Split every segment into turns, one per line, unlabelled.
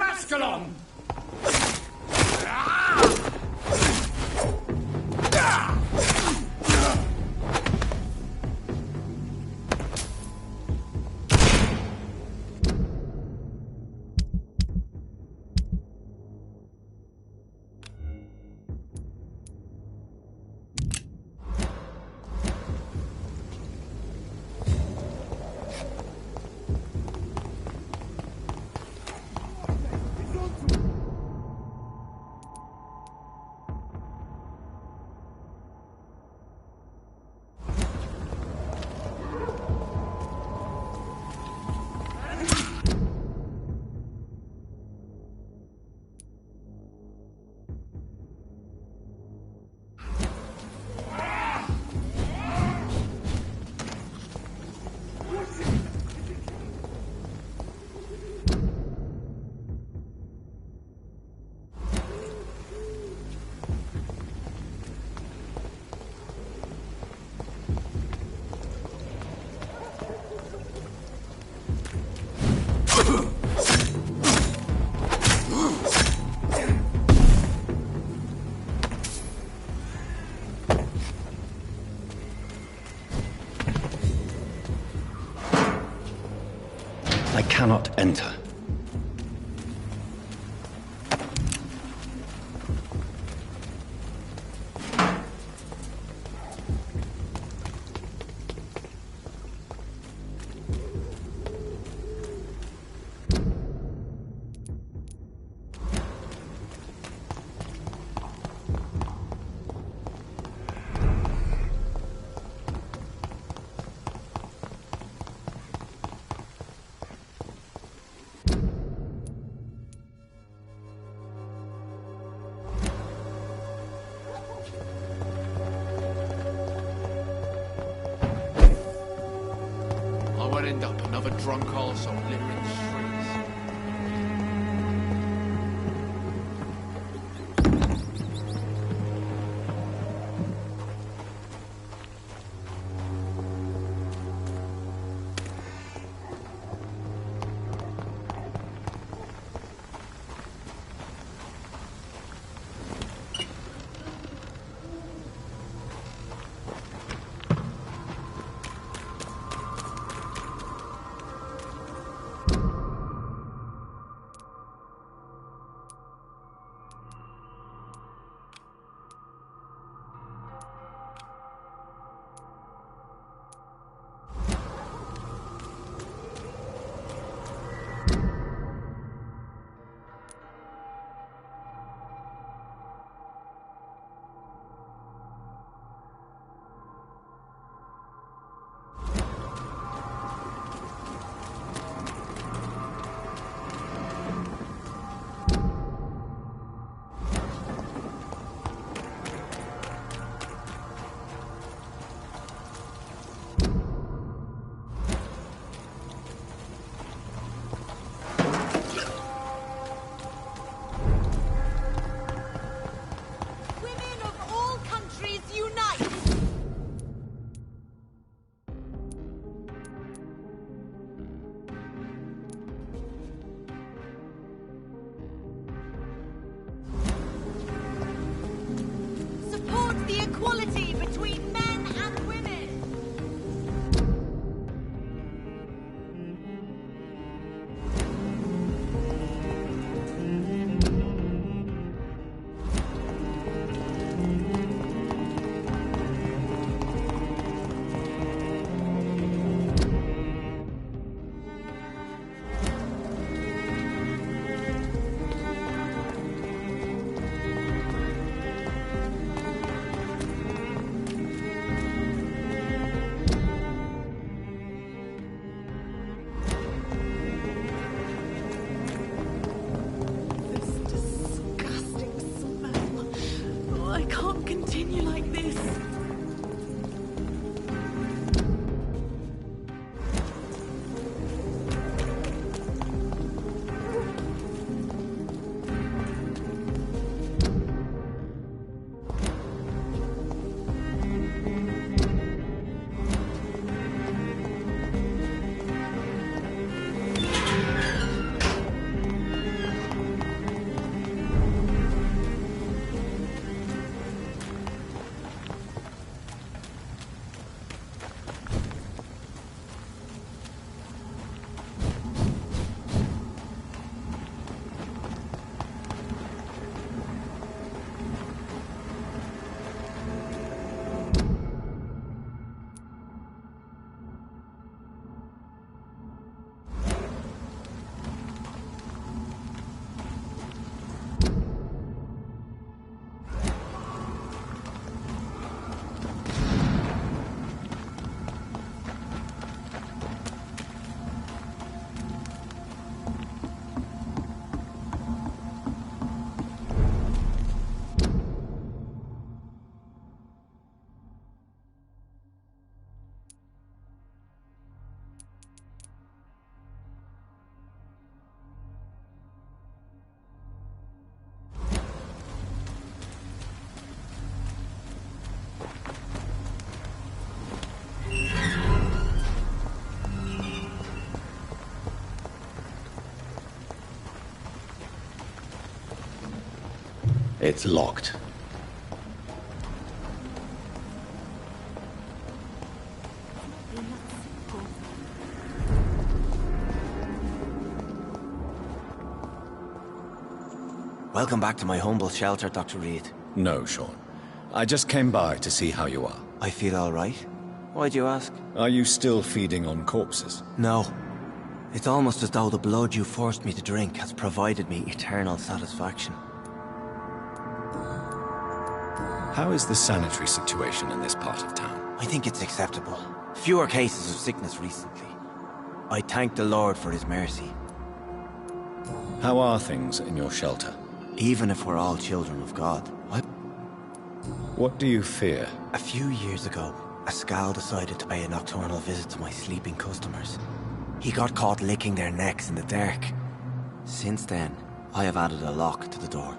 Masculon!
I cannot enter.
End up another drunk arsehole littering the streets.
Equality between men and women.
It's locked.
Welcome back to my humble shelter, Dr. Reed.
No, Sean. I just came by to see how you are.
I feel all right. Why'd you ask?
Are you still feeding on corpses?
No. It's almost as though the blood you forced me to drink has provided me eternal satisfaction.
How is the sanitary situation in this part of town?
I think it's acceptable. Fewer cases of sickness recently. I thank the Lord for his mercy.
How are things in your shelter?
Even if we're all children of God.
What do you fear?
A few years ago, a Skal decided to pay a nocturnal visit to my sleeping customers. He got caught licking their necks in the dark. Since then, I have added a lock to the door.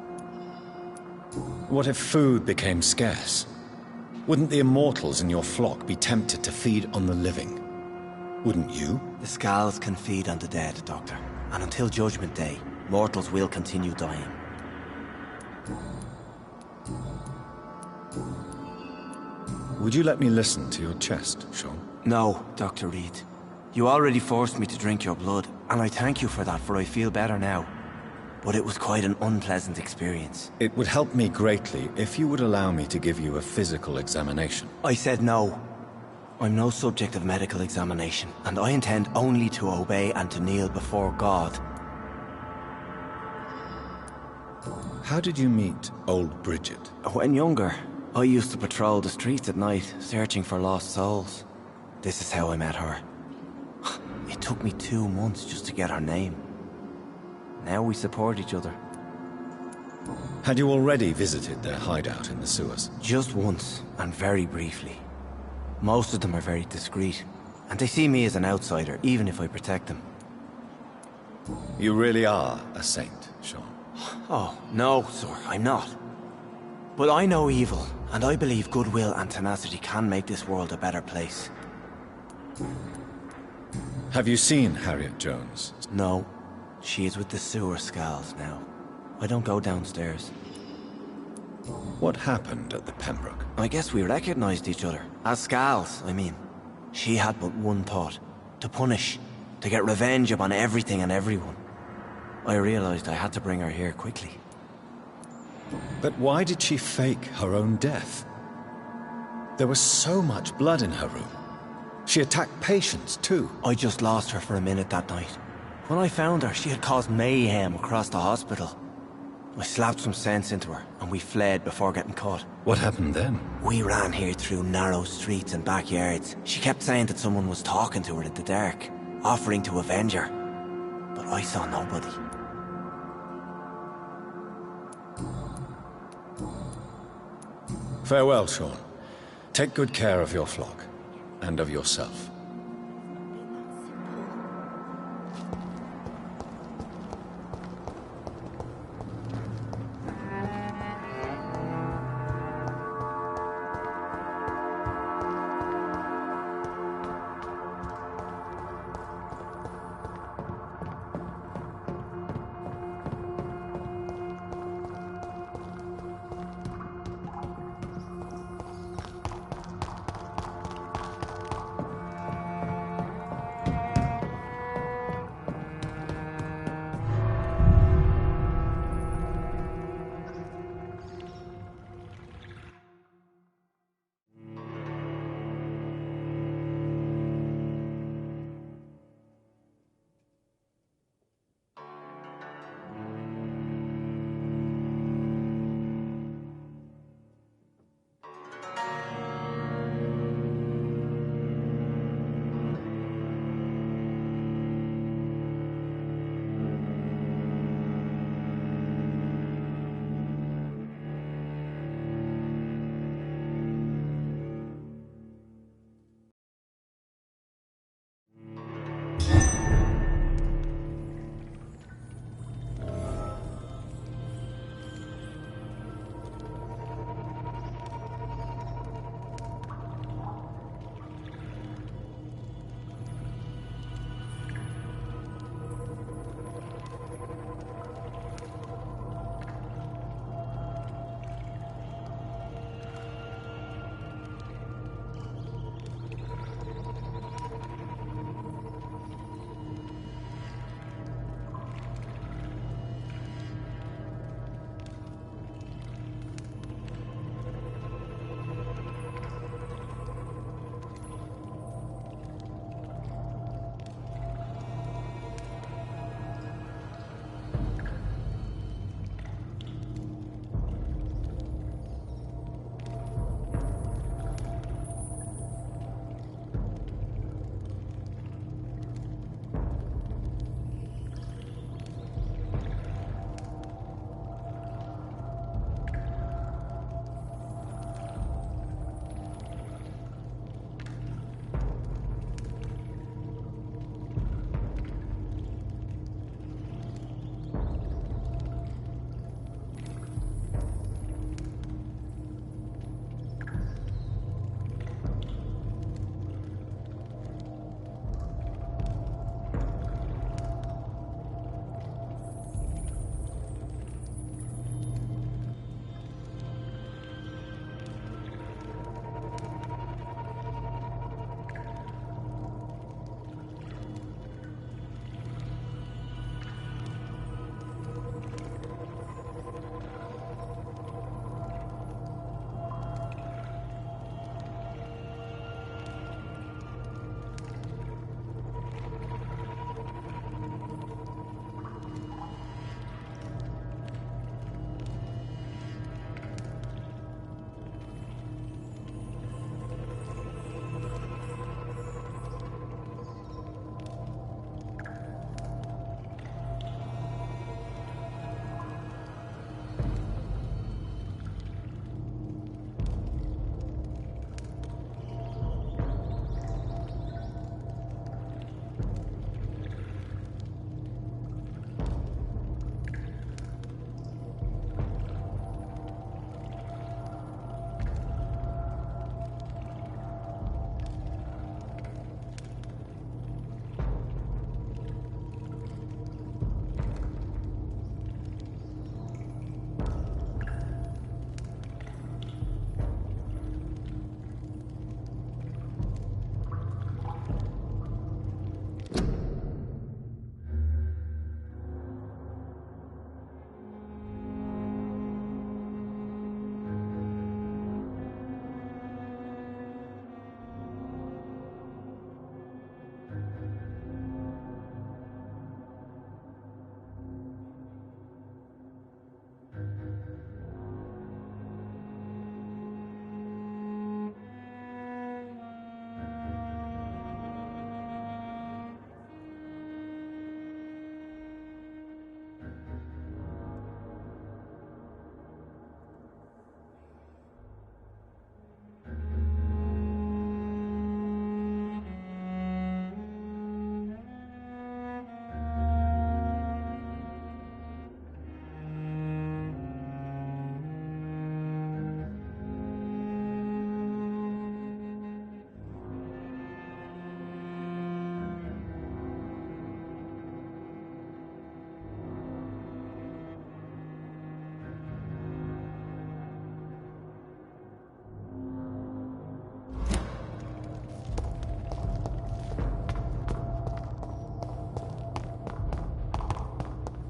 What if food became scarce? Wouldn't the immortals in your flock be tempted to feed on the living? Wouldn't you?
The Skals can feed on the dead, Doctor. And until Judgment Day, mortals will continue dying.
Would you let me listen to your chest, Sean?
No, Dr. Reed. You already forced me to drink your blood, and I thank you for that, for I feel better now. But it was quite an unpleasant experience.
It would help me greatly if you would allow me to give you a physical examination.
I said no. I'm no subject of medical examination, and I intend only to obey and to kneel before God.
How did you meet old Bridget?
When younger, I used to patrol the streets at night, searching for lost souls. This is how I met her. It took me 2 months just to get her name. Now we support each other.
Had you already visited their hideout in the sewers?
Just once, and very briefly. Most of them are very discreet, and they see me as an outsider, even if I protect them.
You really are a saint, Sean.
Oh, no, sir, I'm not. But I know evil, and I believe goodwill and tenacity can make this world a better place.
Have you seen Harriet Jones?
No, she is with the sewer Skals now. I don't go downstairs.
What happened at the Pembroke?
I guess we recognized each other. As Skals, I mean. She had but one thought. To punish. To get revenge upon everything and everyone. I realized I had to bring her here quickly.
But why did she fake her own death? There was so much blood in her room. She attacked patients, too.
I just lost her for a minute that night. When I found her, she had caused mayhem across the hospital. I slapped some sense into her, and we fled before getting caught.
What happened then?
We ran here through narrow streets and backyards. She kept saying that someone was talking to her in the dark, offering to avenge her. But I saw nobody.
Farewell, Sean. Take good care of your flock, and of yourself.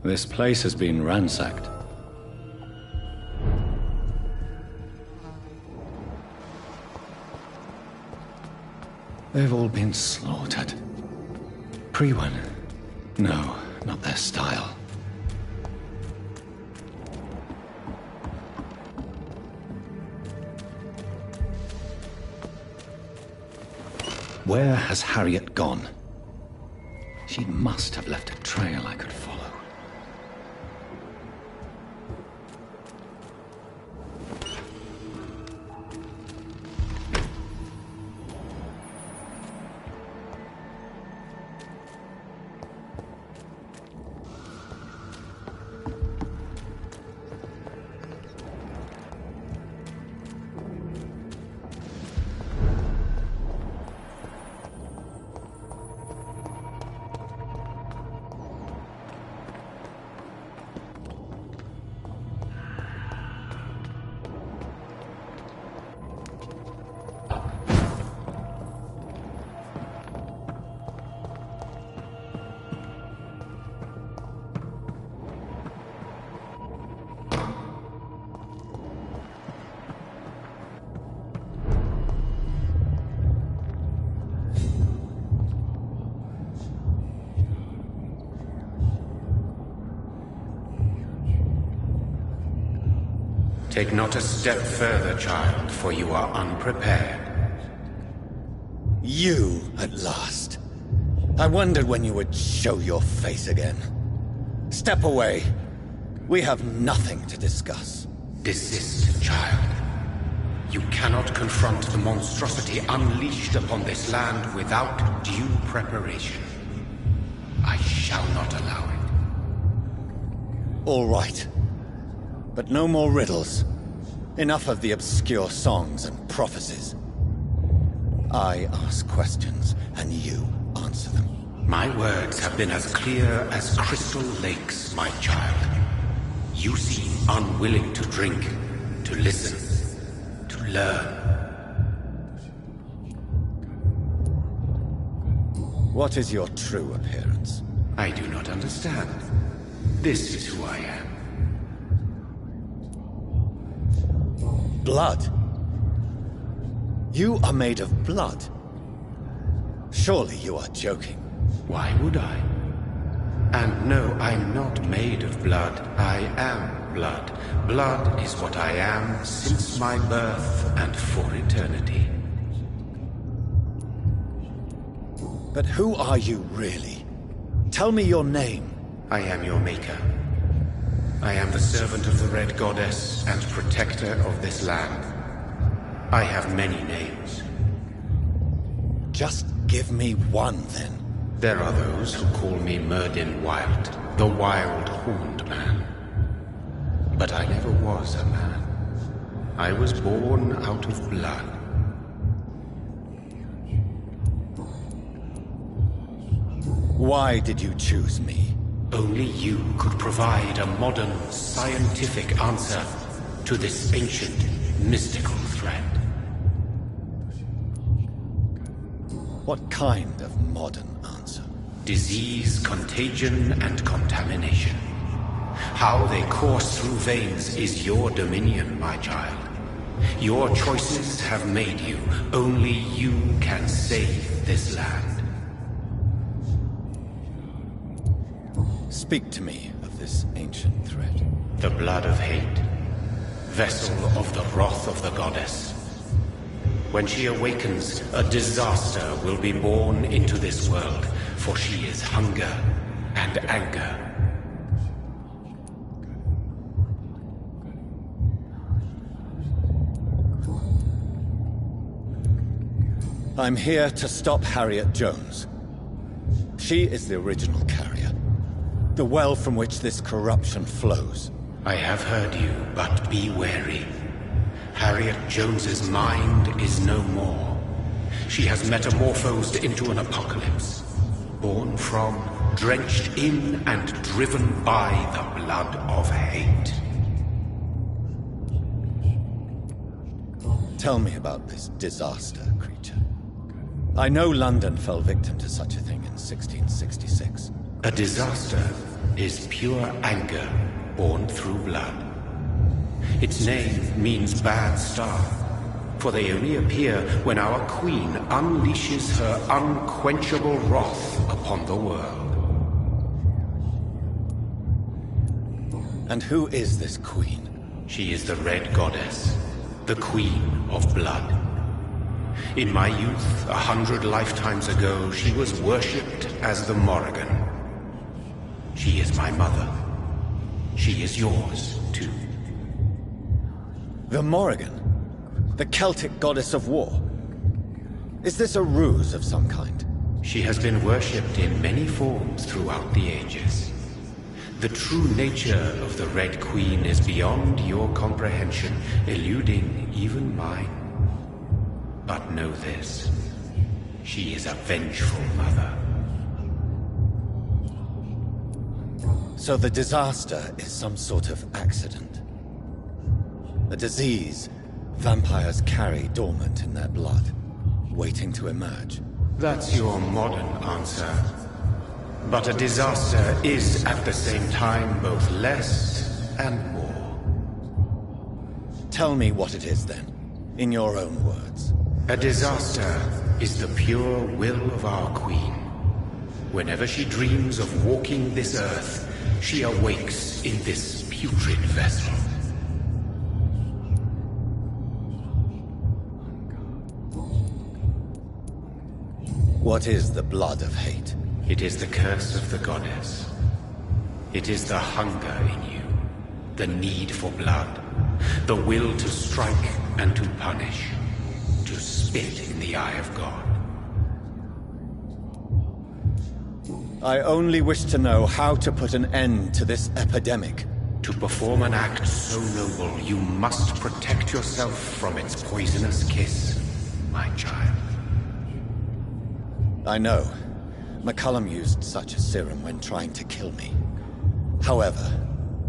This place has been ransacked. They've all been slaughtered. Pre-one. No, not their style. Where has Harriet gone? She must have left a trail I could follow.
Take not a step further, child, for you are unprepared.
You, at last. I wondered when you would show your face again. Step away. We have nothing to discuss.
Desist, child. You cannot confront the monstrosity unleashed upon this land without due preparation. I shall not allow it.
All right. But no more riddles. Enough of the obscure songs and prophecies. I ask questions, and you answer them.
My words have been as clear as crystal lakes, my child. You seem unwilling to drink, to listen, to learn.
What is your true appearance?
I do not understand. This is who I am.
Blood? You are made of blood. Surely you are joking.
Why would I? And no, I'm not made of blood. I am blood. Blood is what I am since my birth and for eternity.
But who are you really? Tell me your name.
I am your maker. I am the servant of the Red Goddess and protector of this land. I have many names.
Just give me one, then.
There are those who call me Myrddin Wild, the Wild Horned Man. But I never was a man. I was born out of blood.
Why did you choose me?
Only you could provide a modern, scientific answer to this ancient, mystical threat.
What kind of modern answer?
Disease, contagion, and contamination. How they course through veins is your dominion, my child. Your choices have made you. Only you can save this land.
Speak to me of this ancient threat.
The blood of hate. Vessel of the wrath of the goddess. When she awakens, a disaster will be born into this world, for she is hunger and anger.
I'm here to stop Harriet Jones. She is the original carrier. The well from which this corruption flows.
I have heard you, but be wary. Harriet Jones's mind is no more. She has metamorphosed into an apocalypse. Born from, drenched in, and driven by the blood of hate.
Tell me about this disaster, creature. I know London fell victim to such a thing in 1666.
A disaster? is pure anger born through blood. Its name means bad star, for they only appear when our queen unleashes her unquenchable wrath upon the world.
And who is this queen?
She is the Red Goddess, the Queen of Blood. In my youth, 100 lifetimes ago, she was worshipped as the Morrigan. She is my mother. She is yours, too.
The Morrigan? The Celtic goddess of war? Is this a ruse of some kind?
She has been worshipped in many forms throughout the ages. The true nature of the Red Queen is beyond your comprehension, eluding even mine. But know this, she is a vengeful mother.
So the disaster is some sort of accident. A disease vampires carry dormant in their blood, waiting to emerge.
That's your modern answer. But a disaster is at the same time both less and more.
Tell me what it is then, in your own words.
A disaster is the pure will of our queen. Whenever she dreams of walking this earth, she awakes in this putrid vessel.
What is the blood of hate?
It is the curse of the goddess. It is the hunger in you, the need for blood, the will to strike and to punish, to spit in the eye of God.
I only wish to know how to put an end to this epidemic.
To perform an act so noble, you must protect yourself from its poisonous kiss, my child.
I know. McCullum used such a serum when trying to kill me. However,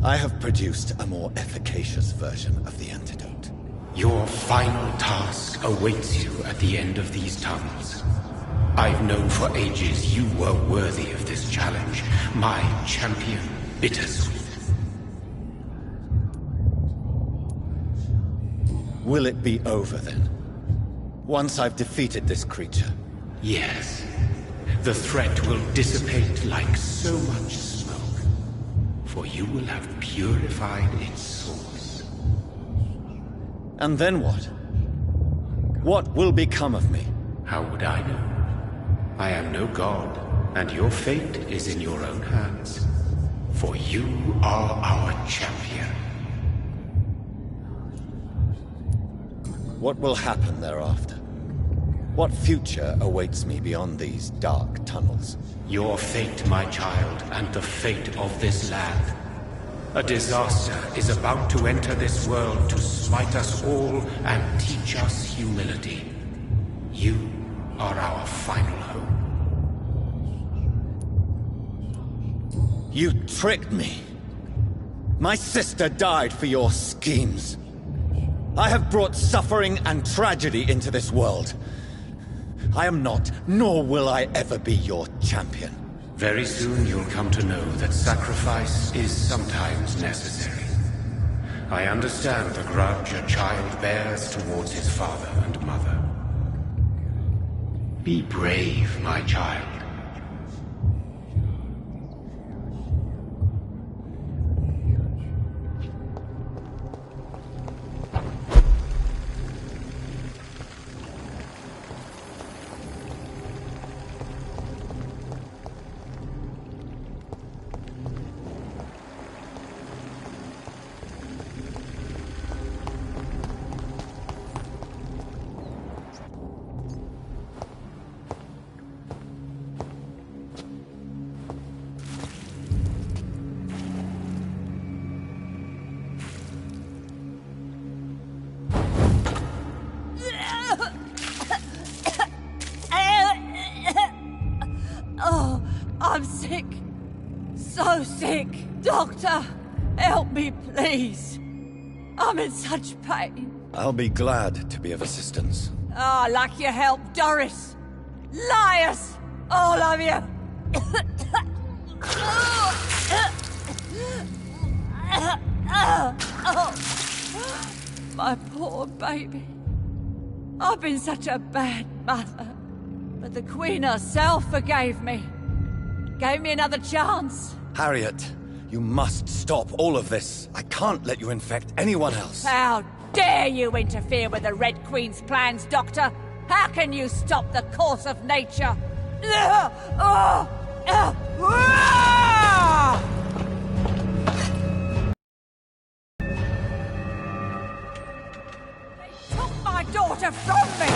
I have produced a more efficacious version of the antidote.
Your final task awaits you at the end of these tunnels. I've known for ages you were worthy of this challenge, my champion, Bittersweet.
Will it be over then? Once I've defeated this creature?
Yes. The threat will dissipate like so much smoke, for you will have purified its source.
And then what? What will become of me?
How would I know? I am no god, and your fate is in your own hands. For you are our champion.
What will happen thereafter? What future awaits me beyond these dark tunnels?
Your fate, my child, and the fate of this land. A disaster is about to enter this world to smite us all and teach us humility. You are our final hope.
You tricked me. My sister died for your schemes. I have brought suffering and tragedy into this world. I am not, nor will I ever be your champion.
Very soon you'll come to know that sacrifice is sometimes necessary. I understand the grudge a child bears towards his father and mother. Be brave, my child.
Oh, I'm sick. So sick. Doctor, help me, please. I'm in such pain.
I'll be glad to be of assistance.
Ah, like your help, Doris. Liars! All of you! My poor baby. I've been such a bad mother. But the Queen herself forgave me. Gave me another chance.
Harriet, you must stop all of this. I can't let you infect anyone else.
How dare you interfere with the Red Queen's plans, Doctor? How can you stop the course of nature? They took my daughter from me!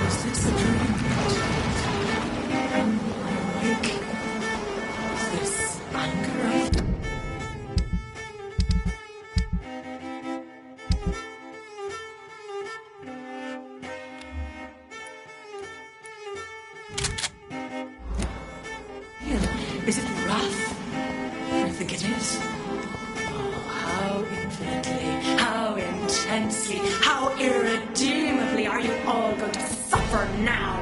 Is this a dream? Am I awake? Is this uncorrect? Is it wrath? I think it is. Oh, how infinitely, how intensely, how irredeemably are you all going to suffer now?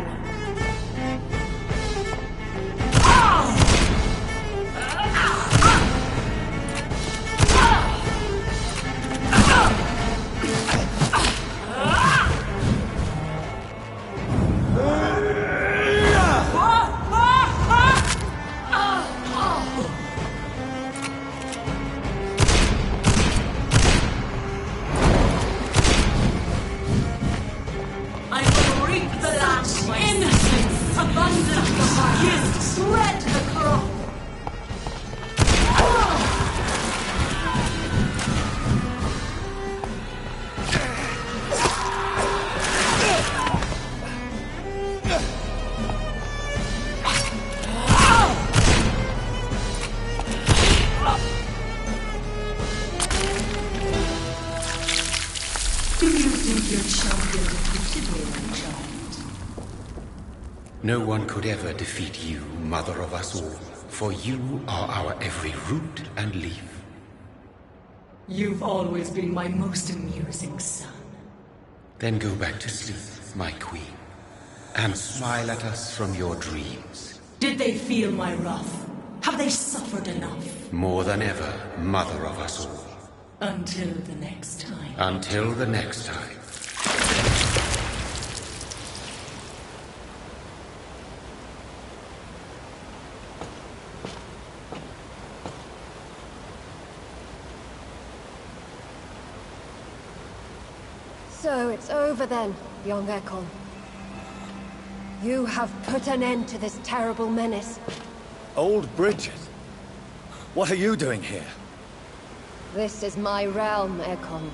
No one could ever defeat you, mother of us all, for you are our every root and leaf.
You've always been my most amusing son.
Then go back to sleep, my queen, and smile at us from your dreams.
Did they feel my wrath? Have they suffered enough?
More than ever, mother of us all.
Until the next time.
Until the next time.
So it's over then, young Ekon. You have put an end to this terrible menace.
Old Bridget? What are you doing here?
This is my realm, Ekon.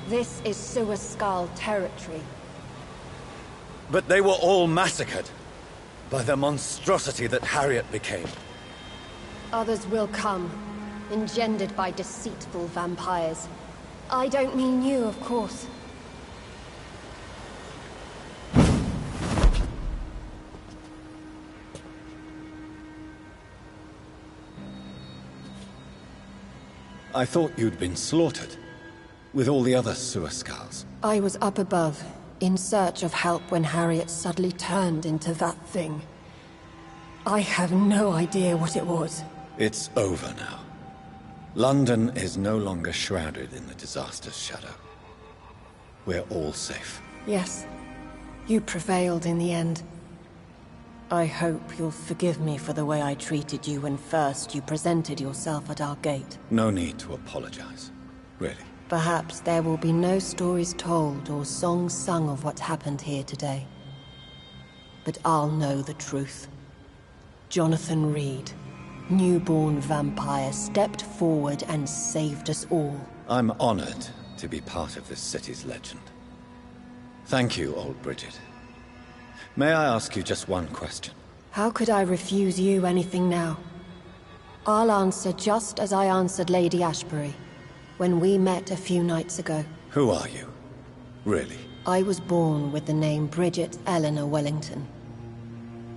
This is Suaskal territory.
But they were all massacred by the monstrosity that Harriet became.
Others will come, engendered by deceitful vampires. I don't mean you, of course.
I thought you'd been slaughtered, with all the other Suaskals.
I was up above, in search of help when Harriet suddenly turned into that thing. I have no idea what it was.
It's over now. London is no longer shrouded in the disaster's shadow. We're all safe.
Yes, you prevailed in the end. I hope you'll forgive me for the way I treated you when first you presented yourself at our gate.
No need to apologize, really.
Perhaps there will be no stories told or songs sung of what happened here today. But I'll know the truth. Jonathan Reed, newborn vampire, stepped forward and saved us all.
I'm honored to be part of this city's legend. Thank you, old Bridget. May I ask you just one question?
How could I refuse you anything now? I'll answer just as I answered Lady Ashbury, when we met a few nights ago.
Who are you? Really?
I was born with the name Bridget Eleanor Wellington.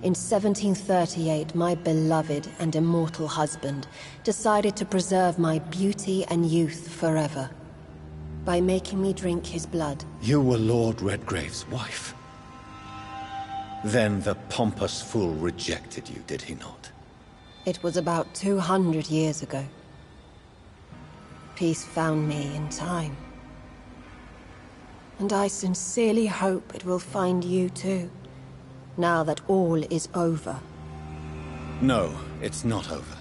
In 1738, my beloved and immortal husband decided to preserve my beauty and youth forever. By making me drink his blood.
You were Lord Redgrave's wife. Then the pompous fool rejected you, did he not?
It was about 200 years ago. Peace found me in time. And I sincerely hope it will find you too, now that all is over.
No, it's not over.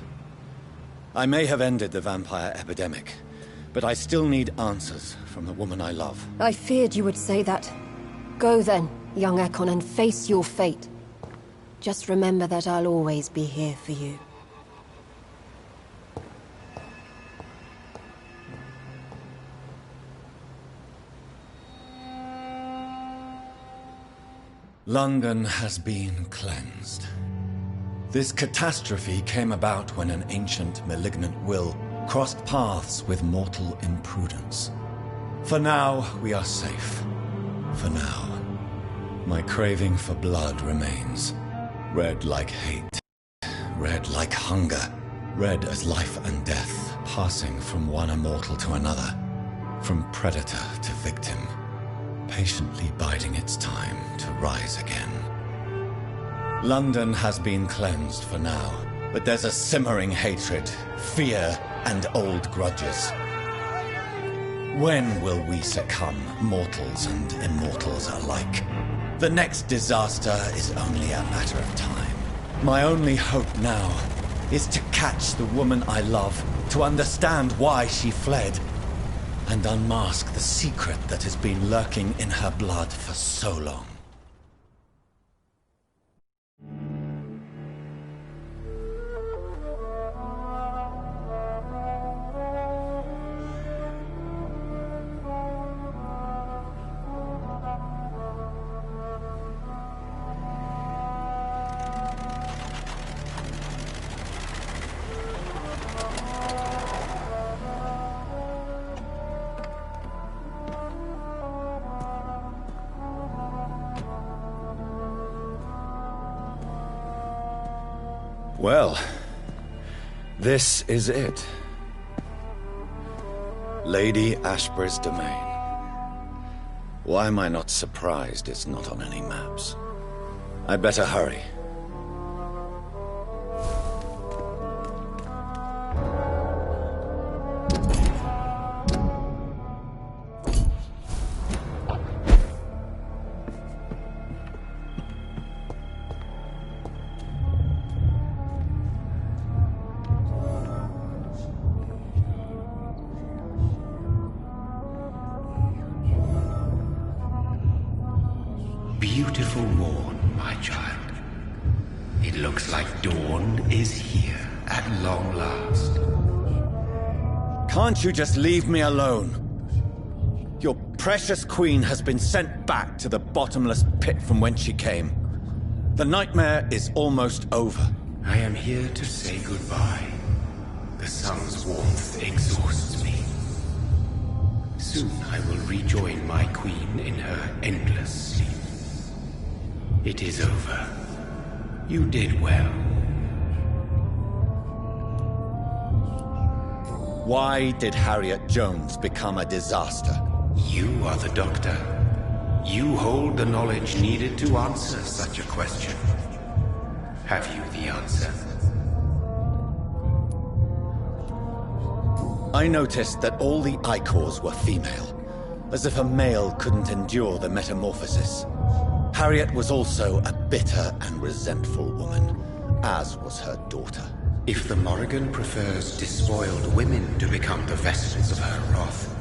I may have ended the vampire epidemic, but I still need answers from the woman I love.
I feared you would say that. Go then, young Ekon, and face your fate. Just remember that I'll always be here for you.
London has been cleansed. This catastrophe came about when an ancient, malignant will crossed paths with mortal imprudence. For now, we are safe. For now. My craving for blood remains. Red like hate. Red like hunger. Red as life and death, passing from one immortal to another. From predator to victim. Patiently biding its time to rise again. London has been cleansed for now, but there's a simmering hatred, fear, and old grudges. When will we succumb, mortals and immortals alike? The next disaster is only a matter of time. My only hope now is to catch the woman I love, to understand why she fled, and unmask the secret that has been lurking in her blood for so long. Well, this is it. Lady Ashbur's domain. Why am I not surprised it's not on any maps? I'd better hurry.
Beautiful morn, my child. It looks like dawn is here at long last.
Can't you just leave me alone? Your precious queen has been sent back to the bottomless pit from whence she came. The nightmare is almost over.
I am here to say goodbye. The sun's warmth exhausts me. Soon I will rejoin my queen in her endless sleep. It is over. You did well.
Why did Harriet Jones become a disaster?
You are the doctor. You hold the knowledge needed to answer such a question. Have you the answer?
I noticed that all the Icors were female, as if a male couldn't endure the metamorphosis. Harriet was also a bitter and resentful woman, as was her daughter.
If the Morrigan prefers despoiled women to become the vessels of her wrath,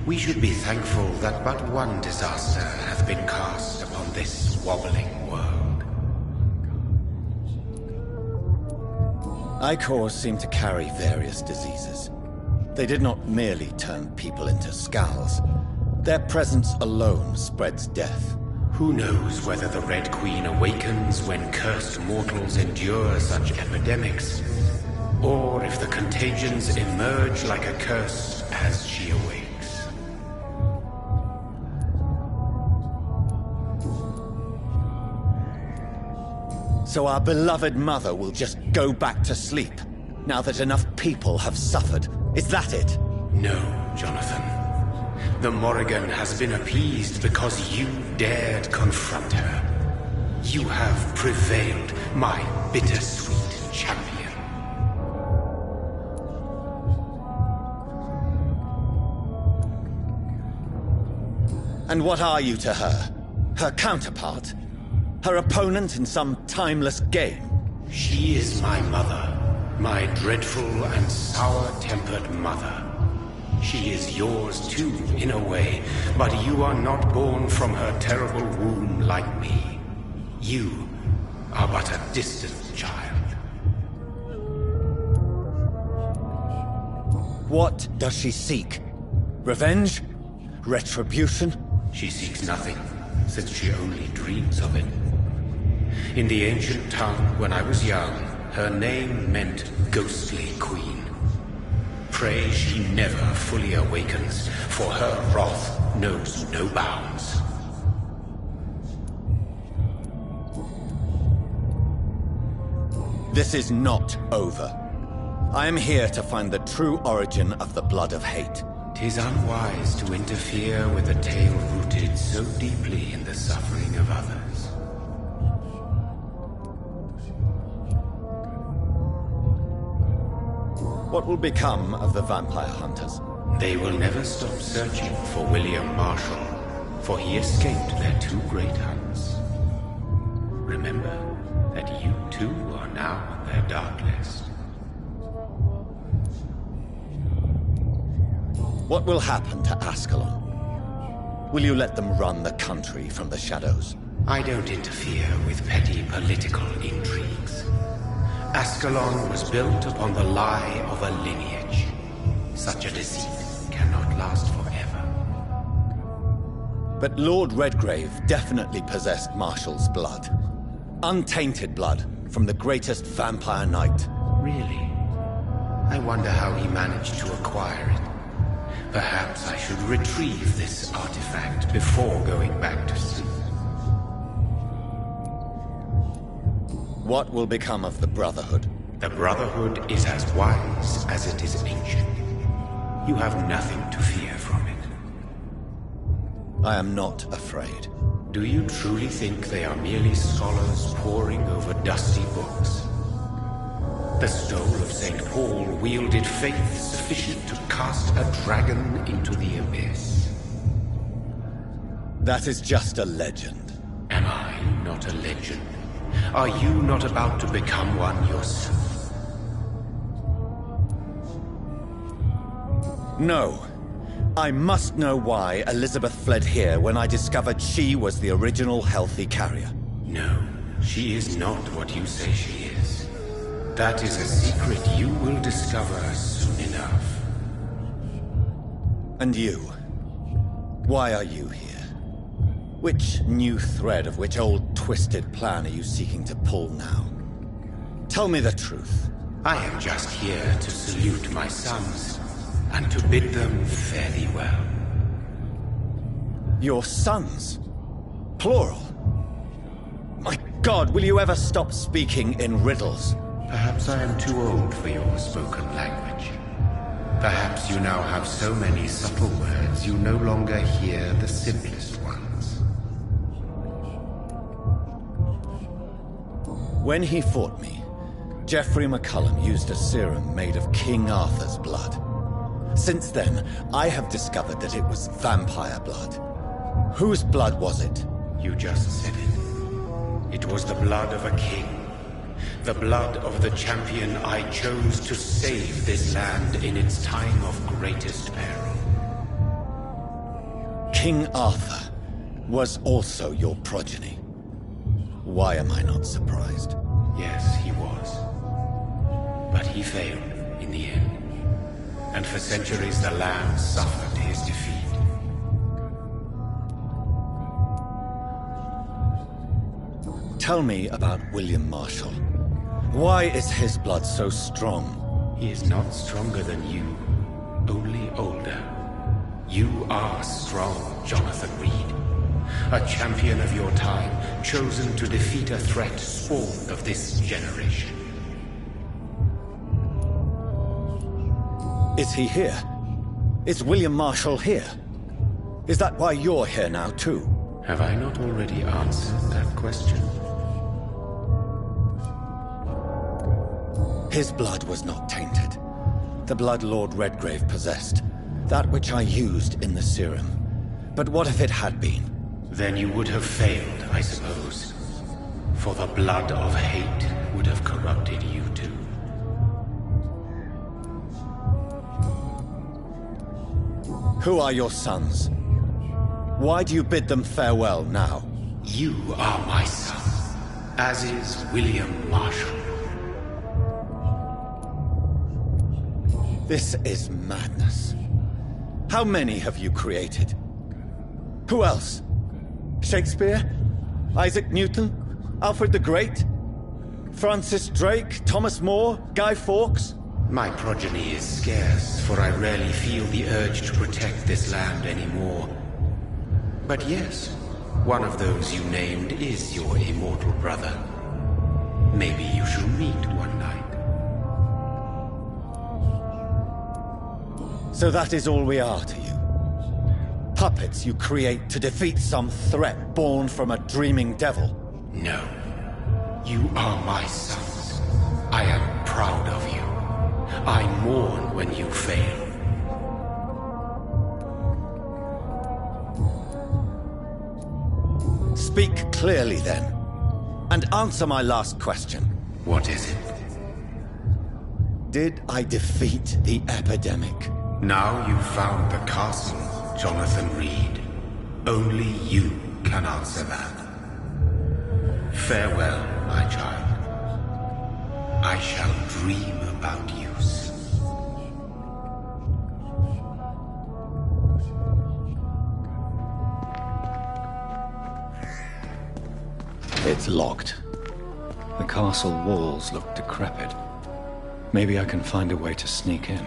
we should be thankful that but one disaster hath been cast upon this wobbling world.
Icors seem to carry various diseases. They did not merely turn people into skulls. Their presence alone spreads death.
Who knows whether the Red Queen awakens when cursed mortals endure such epidemics, or if the contagions emerge like a curse as she awakes.
So our beloved mother will just go back to sleep, now that enough people have suffered. Is that it?
No, Jonathan. The Morrigan has been appeased because you dared confront her. You have prevailed, my bittersweet champion.
And what are you to her? Her counterpart? Her opponent in some timeless game?
She is my mother. My dreadful and sour-tempered mother. She is yours too, in a way, but you are not born from her terrible womb like me. You are but a distant child.
What does she seek? Revenge? Retribution?
She seeks nothing, since she only dreams of it. In the ancient tongue, when I was young, her name meant Ghostly Queen. Pray she never fully awakens, for her wrath knows no bounds.
This is not over. I am here to find the true origin of the blood of hate.
'Tis unwise to interfere with a tale rooted so deeply in the suffering of others.
What will become of the vampire hunters?
They will never stop searching for William Marshall, for he escaped their 2 great hunts. Remember that you too are now on their dark list.
What will happen to Ascalon? Will you let them run the country from the shadows?
I don't interfere with petty political intrigues. Ascalon was built upon the lie of a lineage. Such a deceit cannot last forever.
But Lord Redgrave definitely possessed Marshall's blood. Untainted blood from the greatest vampire knight.
Really? I wonder how he managed to acquire it. Perhaps I should retrieve this artifact before going back to sleep.
What will become of the Brotherhood?
The Brotherhood is as wise as it is ancient. You have nothing to fear from it.
I am not afraid.
Do you truly think they are merely scholars poring over dusty books? The stole of St. Paul wielded faith sufficient to cast a dragon into the abyss.
That is just a legend.
Am I not a legend? Are you not about to become one yourself?
No. I must know why Elizabeth fled here when I discovered she was the original healthy carrier.
No, she is not what you say she is. That is a secret you will discover soon enough.
And you? Why are you here? Which new thread of which old twisted plan are you seeking to pull now? Tell me the truth.
I am just here to salute my sons, and to bid them fare thee well.
Your sons? Plural? My God, will you ever stop speaking in riddles?
Perhaps I am too old for your spoken language. Perhaps you now have so many subtle words you no longer hear the simplest ones.
When he fought me, Geoffrey McCullum used a serum made of King Arthur's blood. Since then, I have discovered that it was vampire blood. Whose blood was it?
You just said it. It was the blood of a king. The blood of the champion I chose to save this land in its time of greatest peril.
King Arthur was also your progeny. Why am I not surprised?
Yes, he was. But he failed in the end. And for centuries the land suffered his defeat.
Tell me about William Marshall. Why is his blood so strong?
He is not stronger than you, only older. You are strong, Jonathan Reed. A champion of your time, chosen to defeat a threat spawned of this generation.
Is he here? Is William Marshall here? Is that why you're here now, too?
Have I not already answered that question?
His blood was not tainted. The blood Lord Redgrave possessed. That which I used in the serum. But what if it had been?
Then you would have failed, I suppose. For the blood of hate would have corrupted you too.
Who are your sons? Why do you bid them farewell now?
You are my son, as is William Marshall.
This is madness. How many have you created? Who else? Shakespeare? Isaac Newton? Alfred the Great? Francis Drake? Thomas More? Guy Fawkes?
My progeny is scarce, for I rarely feel the urge to protect this land anymore. But yes, one of those you named is your immortal brother. Maybe you shall meet one night.
So that is all we are to you? Puppets you create to defeat some threat born from a dreaming devil?
No. You are my sons. I am proud of you. I mourn when you fail.
Speak clearly then, and answer my last question.
What is it?
Did I defeat the epidemic?
Now you've found the castle, Jonathan Reed. Only you can answer that. Farewell, my child. I shall dream about you soon.
It's locked. The castle walls look decrepit. Maybe I can find a way to sneak in.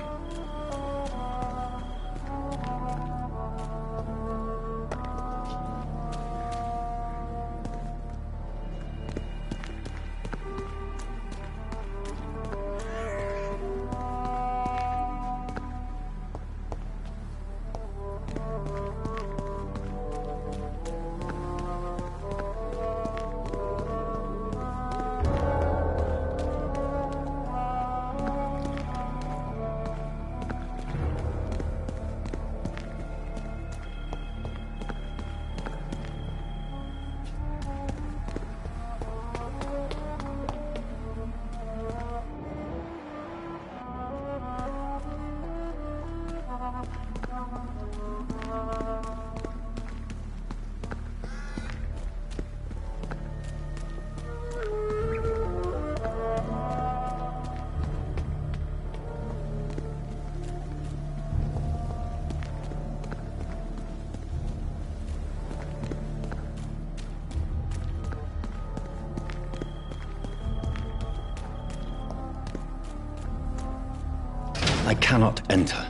I cannot enter.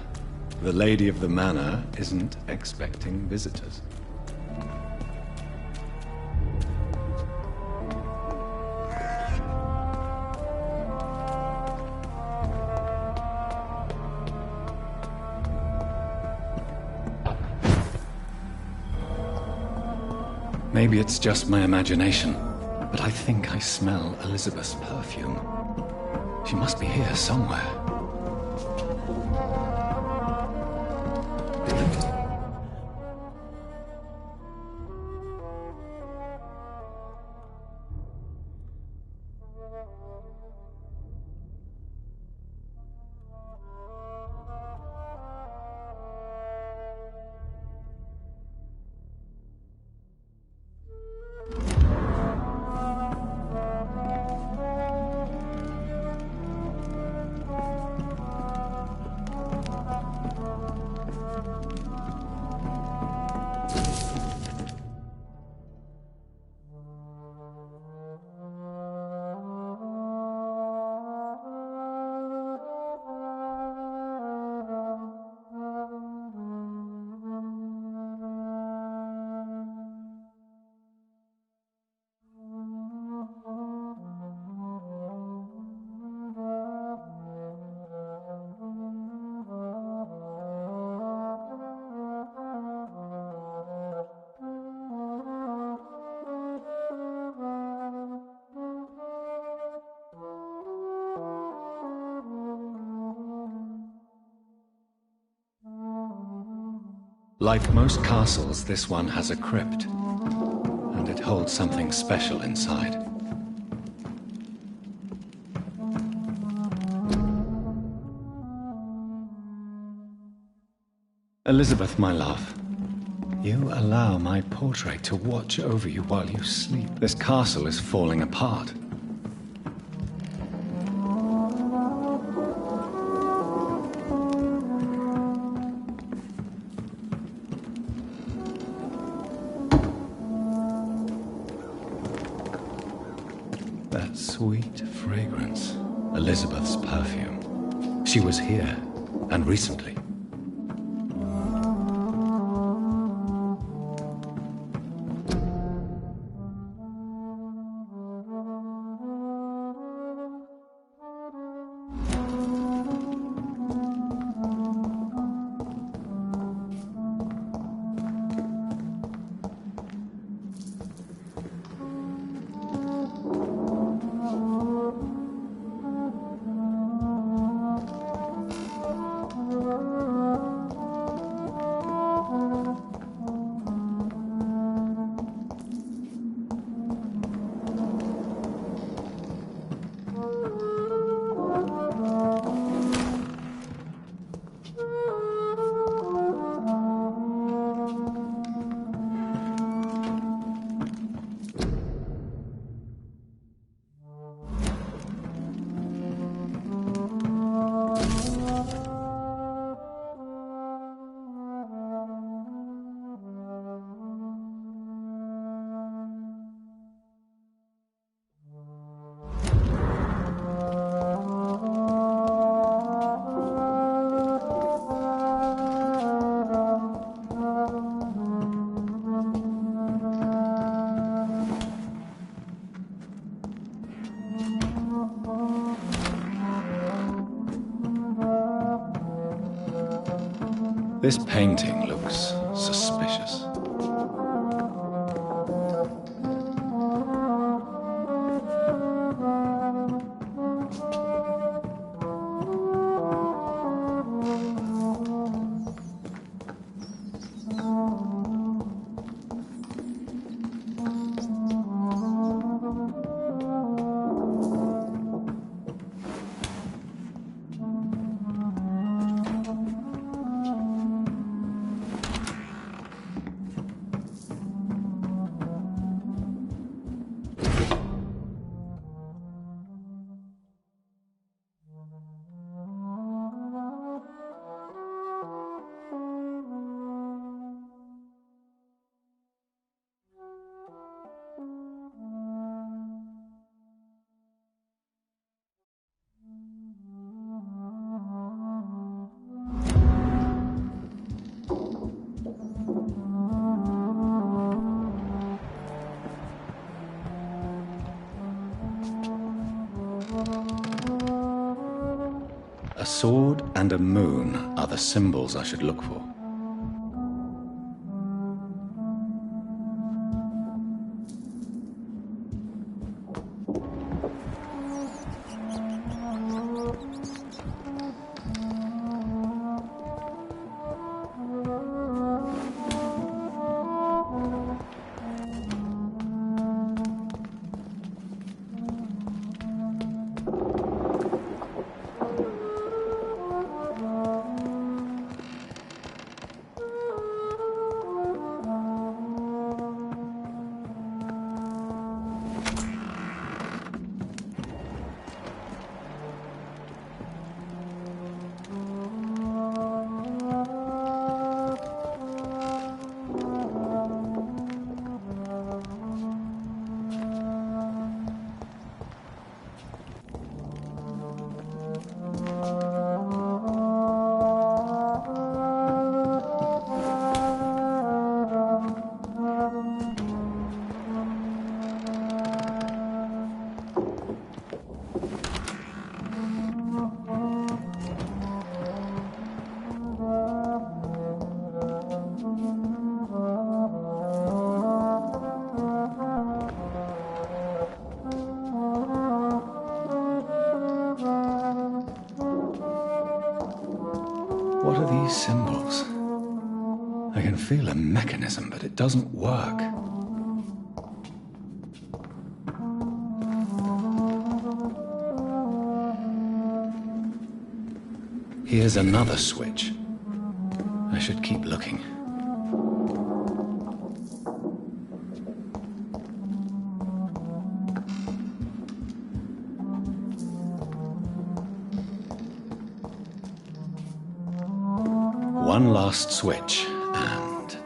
The lady of the manor isn't expecting visitors. Maybe it's just my imagination, but I think I smell Elizabeth's perfume. She must be here somewhere. Like most castles, this one has a crypt, and it holds something special inside. Elizabeth, my love, you allow my portrait to watch over you while you sleep. This castle is falling apart. That sweet fragrance, Elizabeth's perfume. She was here, and recently. This painting looks suspicious. A sword and a moon are the symbols I should look for. What are these symbols? I can feel a mechanism, but it doesn't work. Here's another switch. I should keep looking. One last switch, and...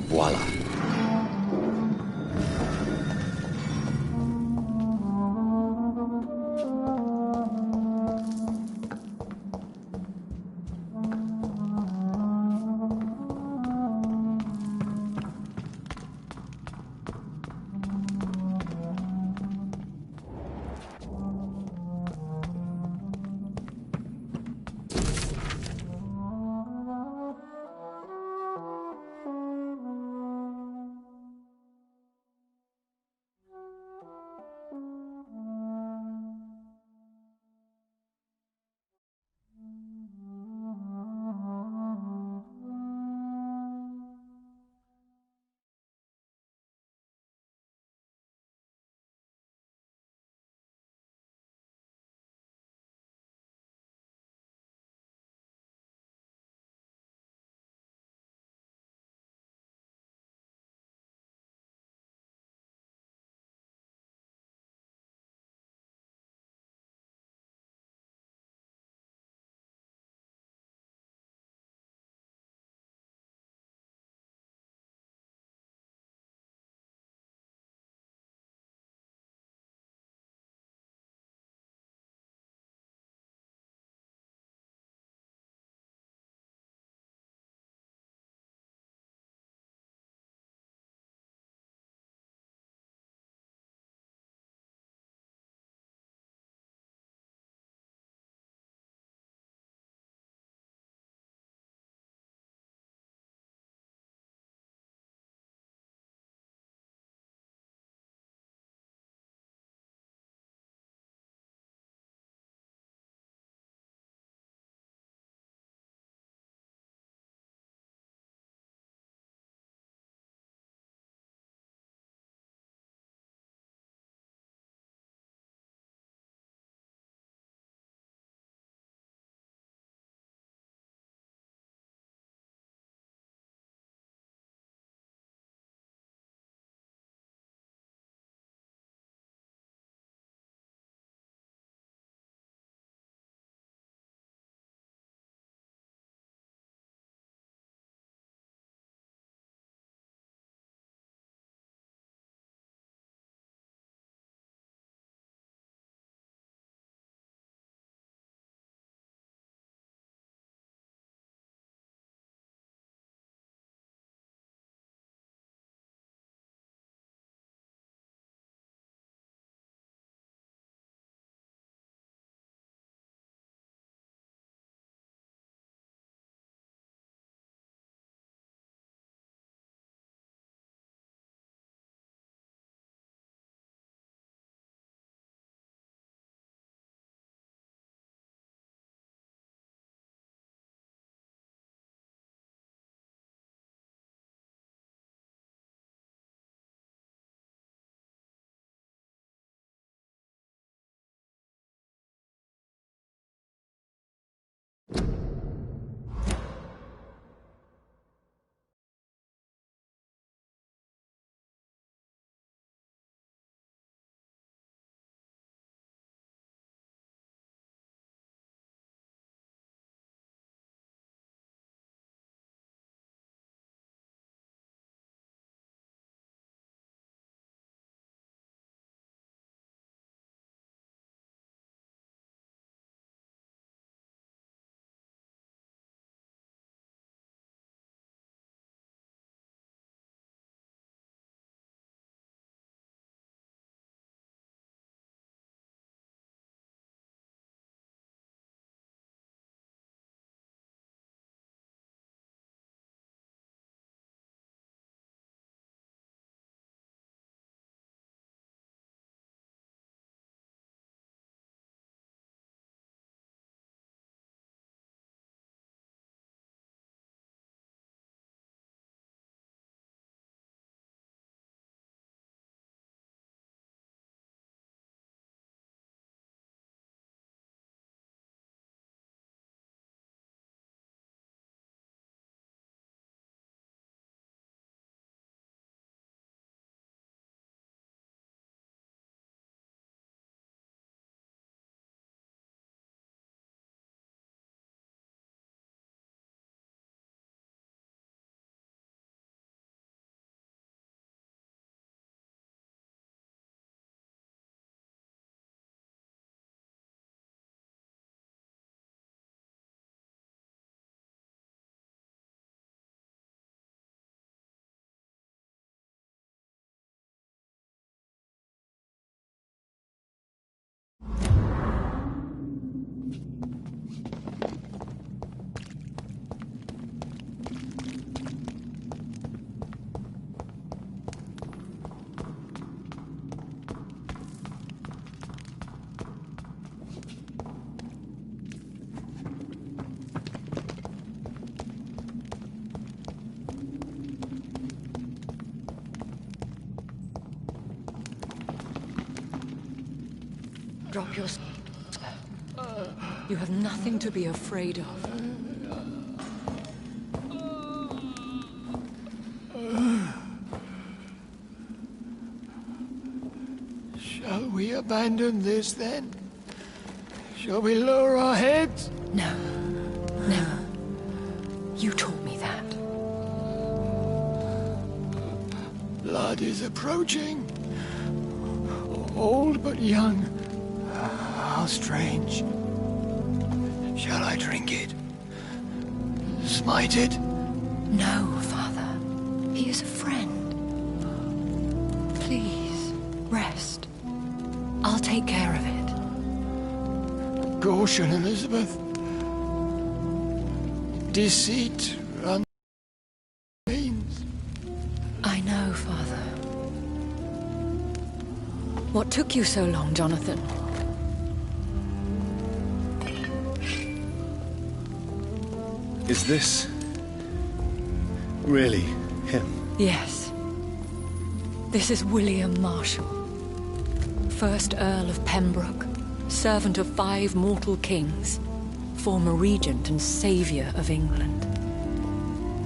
Voila.
Drop your... You have nothing to be afraid of.
Shall we abandon this, then? Shall we lower our heads?
No. Never. You taught me that.
Blood is approaching. Old but young. How strange. Shall I drink it? Smite it?
No, Father. He is a friend. Please, rest. I'll take care of it.
Caution, Elizabeth. Deceit runs veins.
I know, Father. What took you so long, Jonathan?
Is this really him?
Yes. This is William Marshall, 1st Earl of Pembroke, servant of 5 mortal kings, former regent and saviour of England.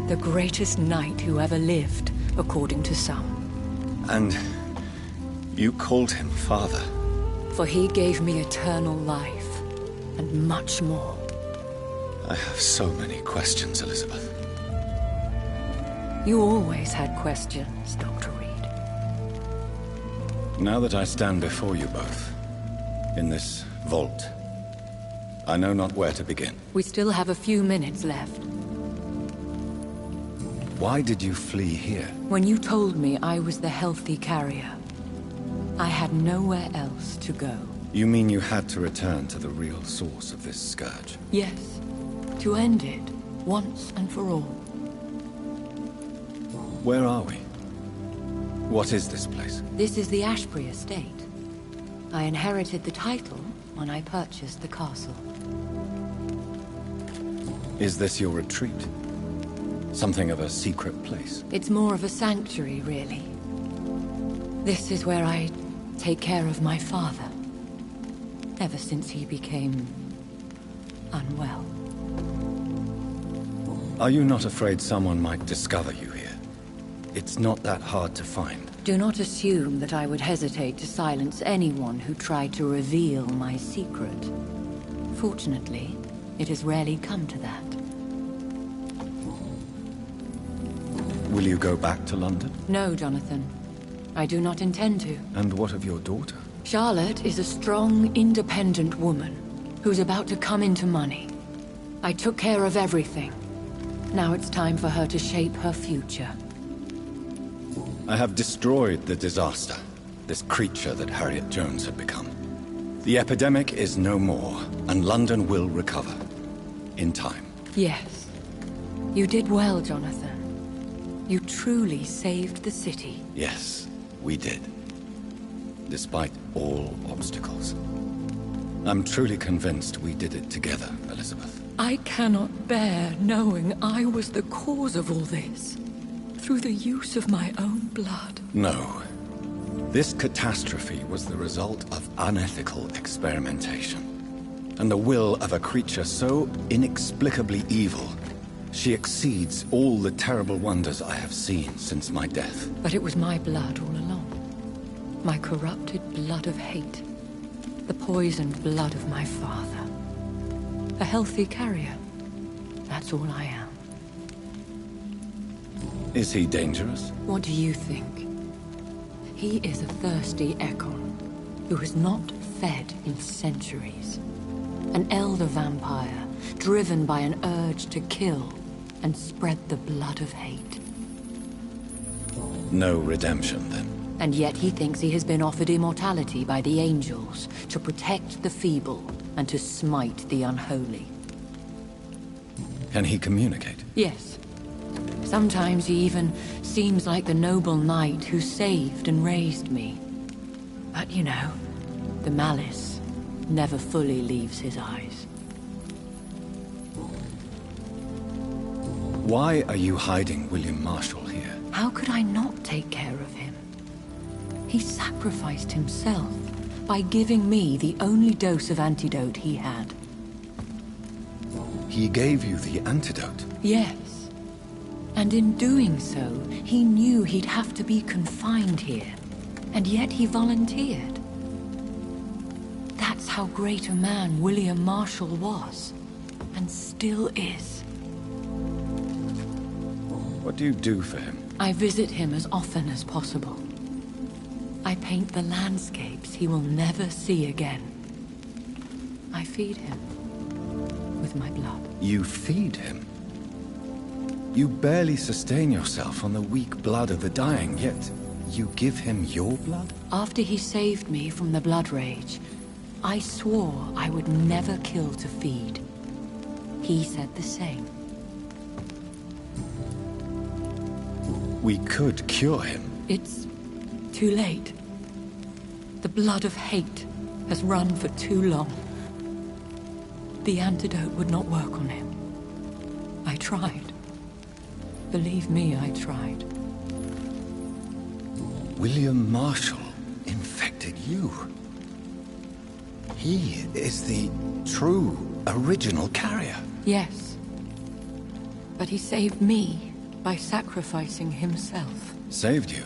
The greatest knight who ever lived, according to some.
And you called him father?
For he gave me eternal life, and much more.
I have so many questions, Elizabeth.
You always had questions, Dr. Reed.
Now that I stand before you both, in this vault, I know not where to begin.
We still have a few minutes left.
Why did you flee here?
When you told me I was the healthy carrier, I had nowhere else to go.
You mean you had to return to the real source of this scourge?
Yes. To end it, once and for all.
Where are we? What is this place?
This is the Ashbury estate. I inherited the title when I purchased the castle.
Is this your retreat? Something of a secret place?
It's more of a sanctuary, really. This is where I take care of my father. Ever since he became unwell.
Are you not afraid someone might discover you here? It's not that hard to find.
Do not assume that I would hesitate to silence anyone who tried to reveal my secret. Fortunately, it has rarely come to that.
Will you go back to London?
No, Jonathan. I do not intend to.
And what of your daughter?
Charlotte is a strong, independent woman who's about to come into money. I took care of everything. Now it's time for her to shape her future.
I have destroyed the disaster, this creature that Harriet Jones had become. The epidemic is no more, and London will recover. In time.
Yes. You did well, Jonathan. You truly saved the city.
Yes, we did. Despite all obstacles. I'm truly convinced we did it together, Elizabeth.
I cannot bear knowing I was the cause of all this. Through the use of my own blood.
No. This catastrophe was the result of unethical experimentation. And the will of a creature so inexplicably evil, she exceeds all the terrible wonders I have seen since my death.
But it was my blood all along. My corrupted blood of hate. The poisoned blood of my father. A healthy carrier. That's all I am.
Is he dangerous?
What do you think? He is a thirsty Ekon, who has not fed in centuries. An elder vampire, driven by an urge to kill and spread the blood of hate.
No redemption, then.
And yet he thinks he has been offered immortality by the angels to protect the feeble and to smite the unholy.
Can he communicate?
Yes. Sometimes he even seems like the noble knight who saved and raised me. But you know, the malice never fully leaves his eyes.
Why are you hiding William Marshall here?
How could I not take care of him? He sacrificed himself by giving me the only dose of antidote he had.
He gave you the antidote?
Yes. And in doing so, he knew he'd have to be confined here. And yet he volunteered. That's how great a man William Marshall was. And still is.
What do you do for him?
I visit him as often as possible. I paint the landscapes he will never see again. I feed him with my blood.
You feed him? You barely sustain yourself on the weak blood of the dying, yet you give him your blood?
After he saved me from the blood rage, I swore I would never kill to feed. He said the same.
We could cure him.
It's too late. The blood of hate has run for too long. The antidote would not work on him. I tried. Believe me, I tried.
William Marshall infected you. He is the true, original carrier.
Yes. But he saved me by sacrificing himself.
Saved you?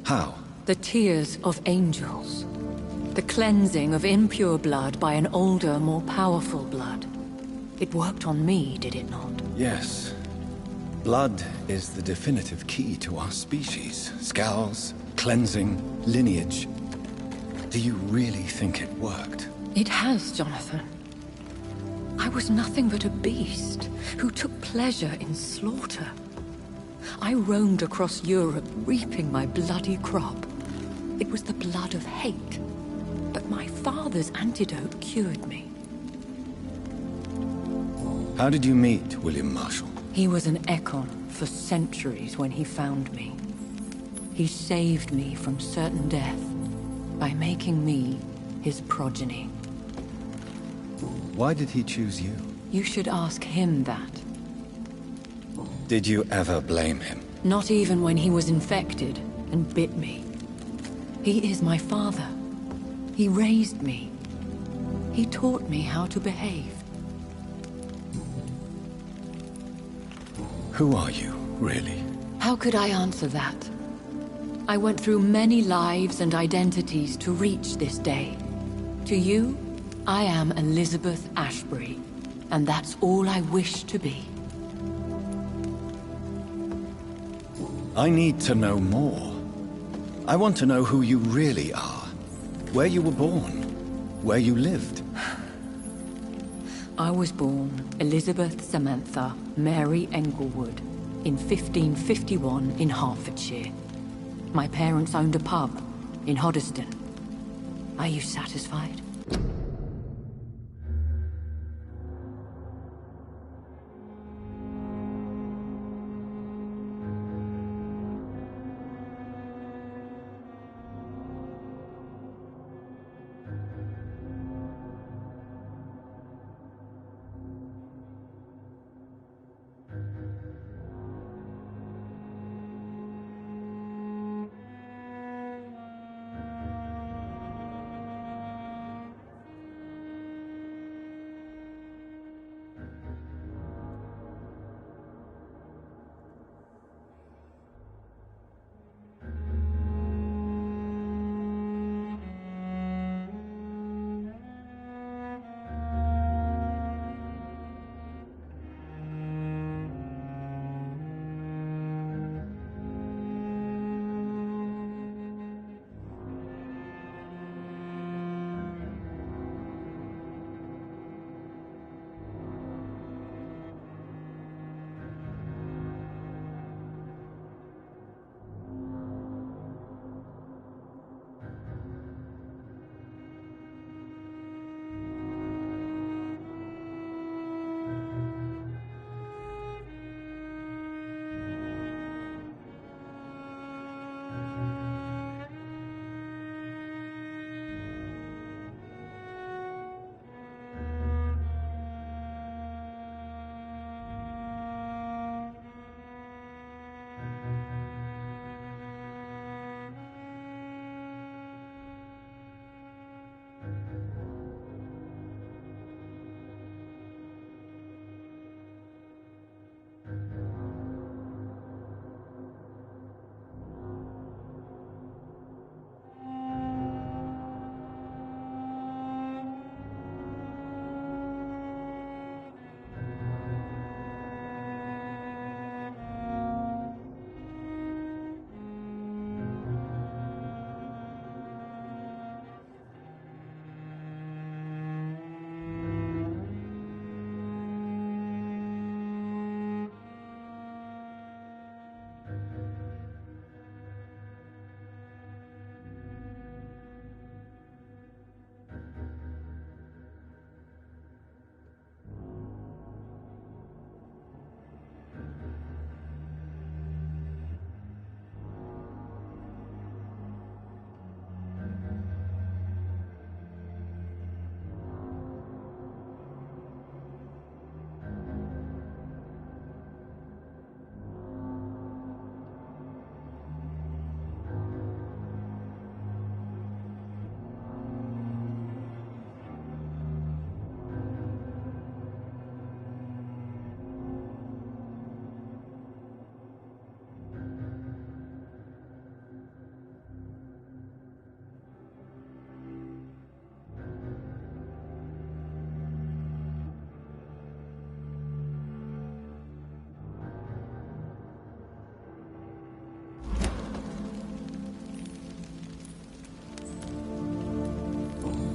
How?
The tears of angels. The cleansing of impure blood by an older, more powerful blood. It worked on me, did it not?
Yes. Blood is the definitive key to our species. Scowls, cleansing, lineage. Do you really think it worked?
It has, Jonathan. I was nothing but a beast who took pleasure in slaughter. I roamed across Europe, reaping my bloody crop. It was the blood of hate. But my father's antidote cured me.
How did you meet William Marshall?
He was an Ekon for centuries when he found me. He saved me from certain death by making me his progeny.
Why did he choose you?
You should ask him that.
Did you ever blame him?
Not even when he was infected and bit me. He is my father. He raised me. He taught me how to behave.
Who are you, really?
How could I answer that? I went through many lives and identities to reach this day. To you, I am Elizabeth Ashbury, and that's all I wish to be.
I need to know more. I want to know who you really are. Where you were born. Where you lived.
I was born Elizabeth Samantha Mary Englewood in 1551 in Hertfordshire. My parents owned a pub in Hoddesdon. Are you satisfied?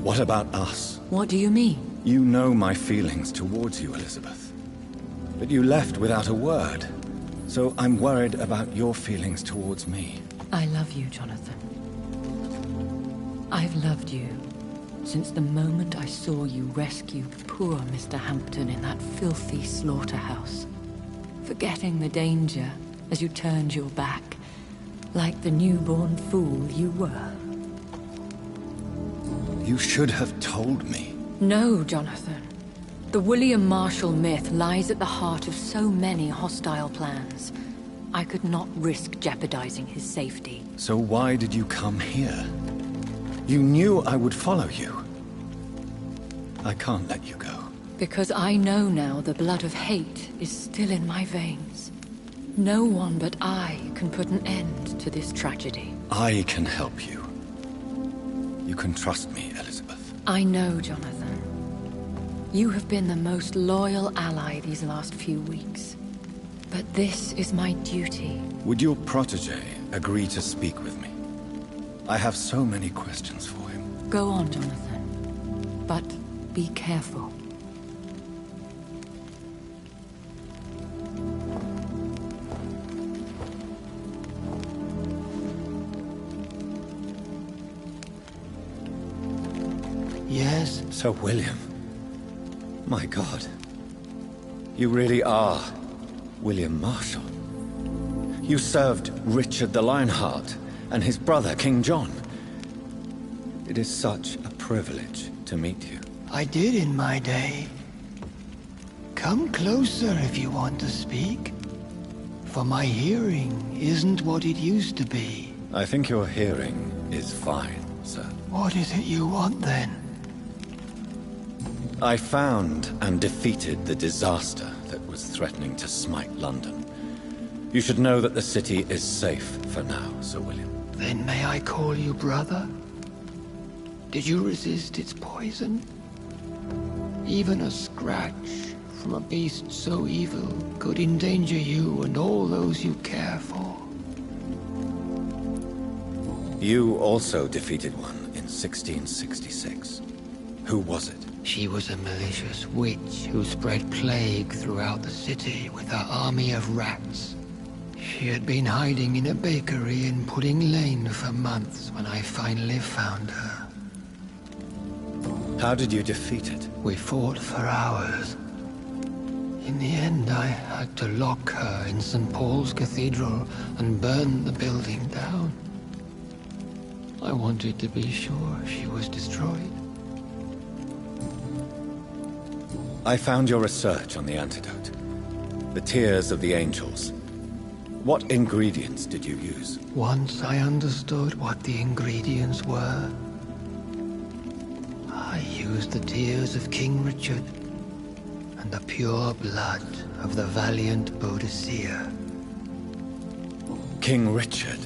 What about us?
What do you mean?
You know my feelings towards you, Elizabeth. But you left without a word. So I'm worried about your feelings towards me.
I love you, Jonathan. I've loved you since the moment I saw you rescue poor Mr. Hampton in that filthy slaughterhouse. Forgetting the danger as you turned your back, like the newborn fool you were.
You should have told me.
No, Jonathan. The William Marshall myth lies at the heart of so many hostile plans. I could not risk jeopardizing his safety.
So why did you come here? You knew I would follow you. I can't let you go.
Because I know now the blood of hate is still in my veins. No one but I can put an end to this tragedy.
I can help you. You can trust me, Elizabeth.
I know, Jonathan. You have been the most loyal ally these last few weeks. But this is my duty.
Would your protege agree to speak with me? I have so many questions for him.
Go on, Jonathan. But be careful.
Yes?
Sir William. My God. You really are William Marshall. You served Richard the Lionheart and his brother, King John. It is such a privilege to meet you.
I did in my day. Come closer if you want to speak. For my hearing isn't what it used to be.
I think your hearing is fine, sir.
What is it you want then?
I found and defeated the disaster that was threatening to smite London. You should know that the city is safe for now, Sir William.
Then may I call you brother? Did you resist its poison? Even a scratch from a beast so evil could endanger you and all those you care for.
You also defeated one in 1666. Who was it?
She was a malicious witch who spread plague throughout the city with her army of rats. She had been hiding in a bakery in Pudding Lane for months when I finally found her.
How did you defeat it?
We fought for hours. In the end, I had to lock her in St. Paul's Cathedral and burn the building down. I wanted to be sure she was destroyed.
I found your research on the antidote. The tears of the angels. What ingredients did you use?
Once I understood what the ingredients were, I used the tears of King Richard and the pure blood of the valiant Boadicea.
King Richard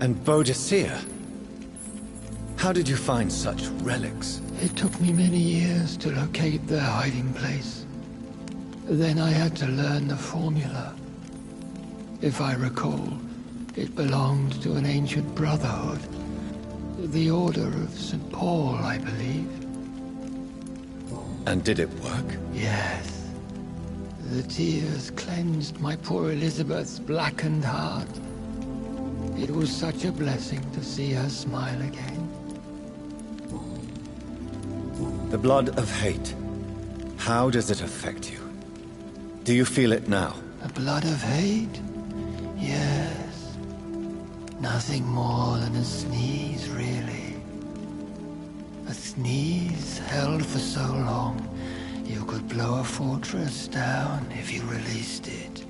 and Boadicea? How did you find such relics?
It took me many years to locate their hiding place. Then I had to learn the formula. If I recall, it belonged to an ancient brotherhood. The Order of St. Paul, I believe.
And did it work?
Yes. The tears cleansed my poor Elizabeth's blackened heart. It was such a blessing to see her smile again.
The blood of hate. How does it affect you? Do you feel it now?
The blood of hate? Yes. Nothing more than a sneeze, really. A sneeze held for so long, you could blow a fortress down if you released it.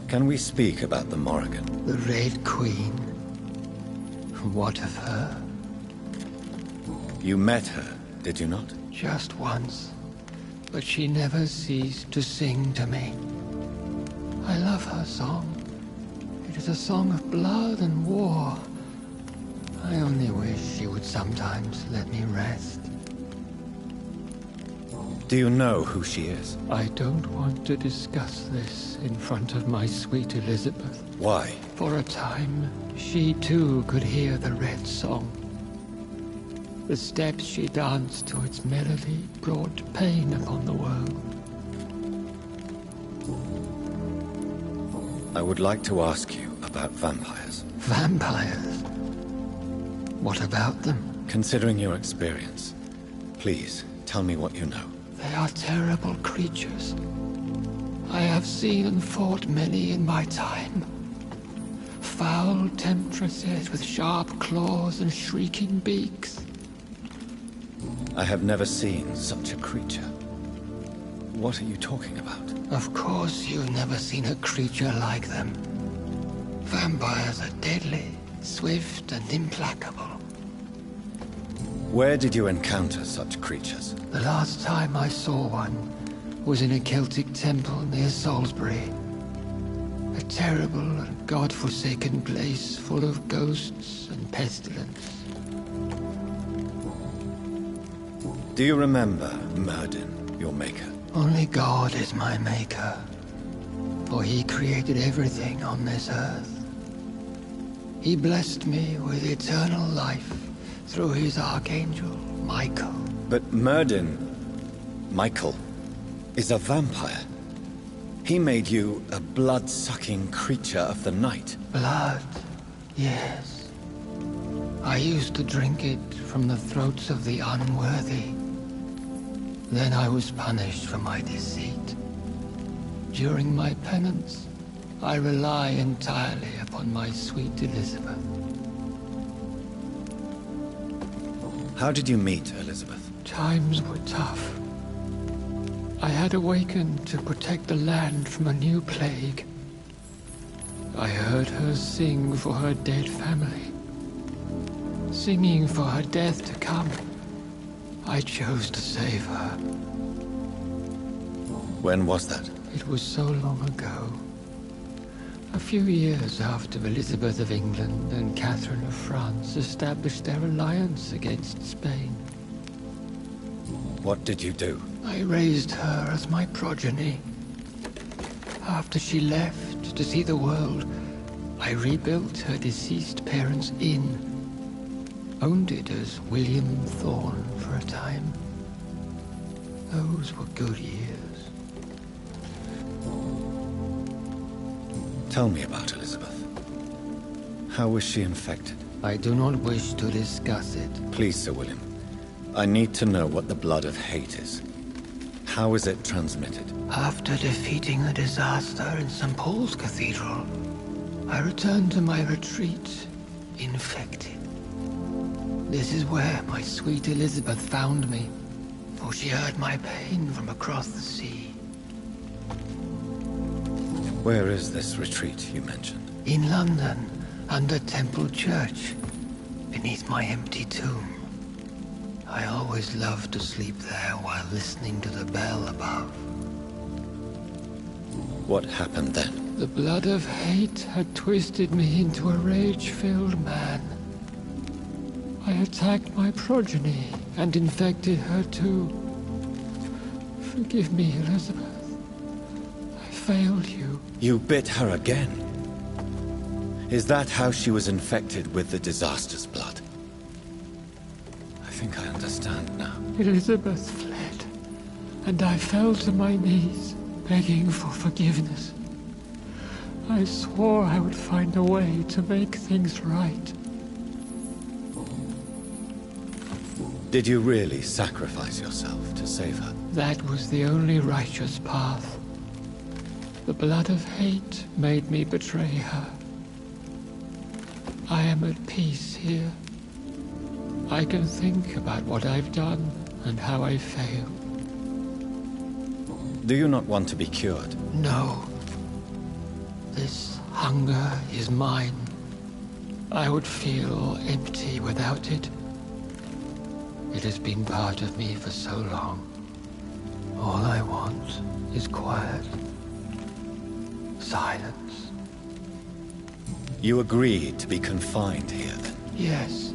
Can we speak about the Morrigan?
The Red Queen? What of her?
You met her, did you not?
Just once. But she never ceased to sing to me. I love her song. It is a song of blood and war. I only wish she would sometimes let me rest.
Do you know who she is?
I don't want to discuss this in front of my sweet Elizabeth.
Why?
For a time, she too could hear the red song. The steps she danced to its melody brought pain upon the world.
I would like to ask you about vampires.
Vampires? What about them?
Considering your experience, please tell me what you know.
They are terrible creatures. I have seen and fought many in my time. Foul temptresses with sharp claws and shrieking beaks.
I have never seen such a creature. What are you talking about?
Of course you've never seen a creature like them. Vampires are deadly, swift and implacable.
Where did you encounter such creatures?
The last time I saw one was in a Celtic temple near Salisbury. A terrible and god-forsaken place full of ghosts and pestilence.
Do you remember Myrddin, your maker?
Only God is my maker, for he created everything on this earth. He blessed me with eternal life through his archangel, Michael.
But Myrddin, Michael, is a vampire. He made you a blood-sucking creature of the night.
Blood, yes. I used to drink it from the throats of the unworthy. Then I was punished for my deceit. During my penance, I rely entirely upon my sweet Elizabeth.
How did you meet Elizabeth?
Times were tough. I had awakened to protect the land from a new plague. I heard her sing for her dead family. Singing for her death to come. I chose to save her.
When was that?
It was so long ago. A few years after Elizabeth of England and Catherine of France established their alliance against Spain.
What did you do?
I raised her as my progeny. After she left to see the world, I rebuilt her deceased parents' inn. Owned it as William Thorne for a time. Those were good years.
Tell me about Elizabeth. How was she infected?
I do not wish to discuss it.
Please, Sir William. I need to know what the blood of hate is. How is it transmitted?
After defeating a disaster in St. Paul's Cathedral, I returned to my retreat, infected. This is where my sweet Elizabeth found me, for she heard my pain from across the sea.
Where is this retreat you mentioned?
In London, under Temple Church, beneath my empty tomb. I always loved to sleep there while listening to the bell above.
What happened then?
The blood of hate had twisted me into a rage-filled man. I attacked my progeny and infected her too. Forgive me, Elizabeth. I failed you.
You bit her again? Is that how she was infected with the disaster's blood? I think I understand now.
Elizabeth fled, and I fell to my knees, begging for forgiveness. I swore I would find a way to make things right.
Did you really sacrifice yourself to save her?
That was the only righteous path. The blood of hate made me betray her. I am at peace here. I can think about what I've done and how I failed.
Do you not want to be cured?
No. This hunger is mine. I would feel empty without it. It has been part of me for so long. All I want is quiet. Silence.
You agreed to be confined here, then?
Yes.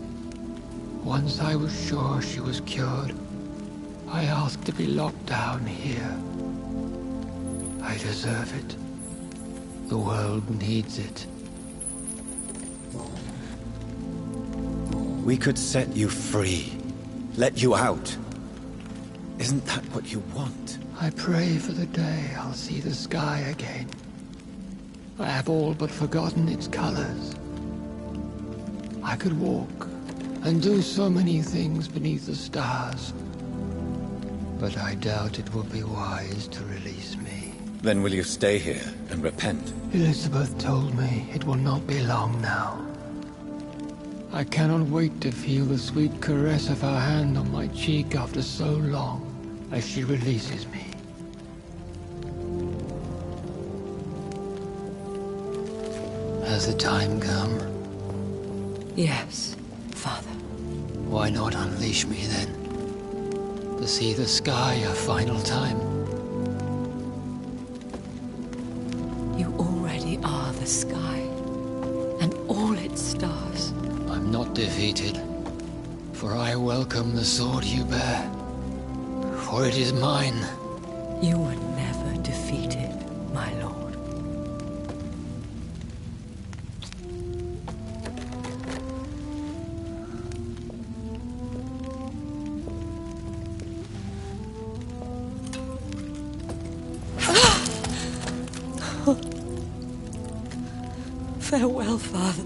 Once I was sure she was cured, I asked to be locked down here. I deserve it. The world needs it.
We could set you free.
let you out. Isn't that what you want?
I pray for the day I'll see the sky again. I have all but forgotten its colors. I could walk and do so many things beneath the stars. But I doubt it will be wise to release me.
Then will you stay here and repent?
Elizabeth told me it will not be long now. I cannot wait to feel the sweet caress of her hand on my cheek after so long, as she releases me. Has the time come?
Yes, Father.
Why not unleash me then? To see the sky a final time?
You already are the sky, and all its stars.
I'm not defeated, for I welcome the sword you bear, for it is mine.
You were never defeated, my lord. Farewell, Father.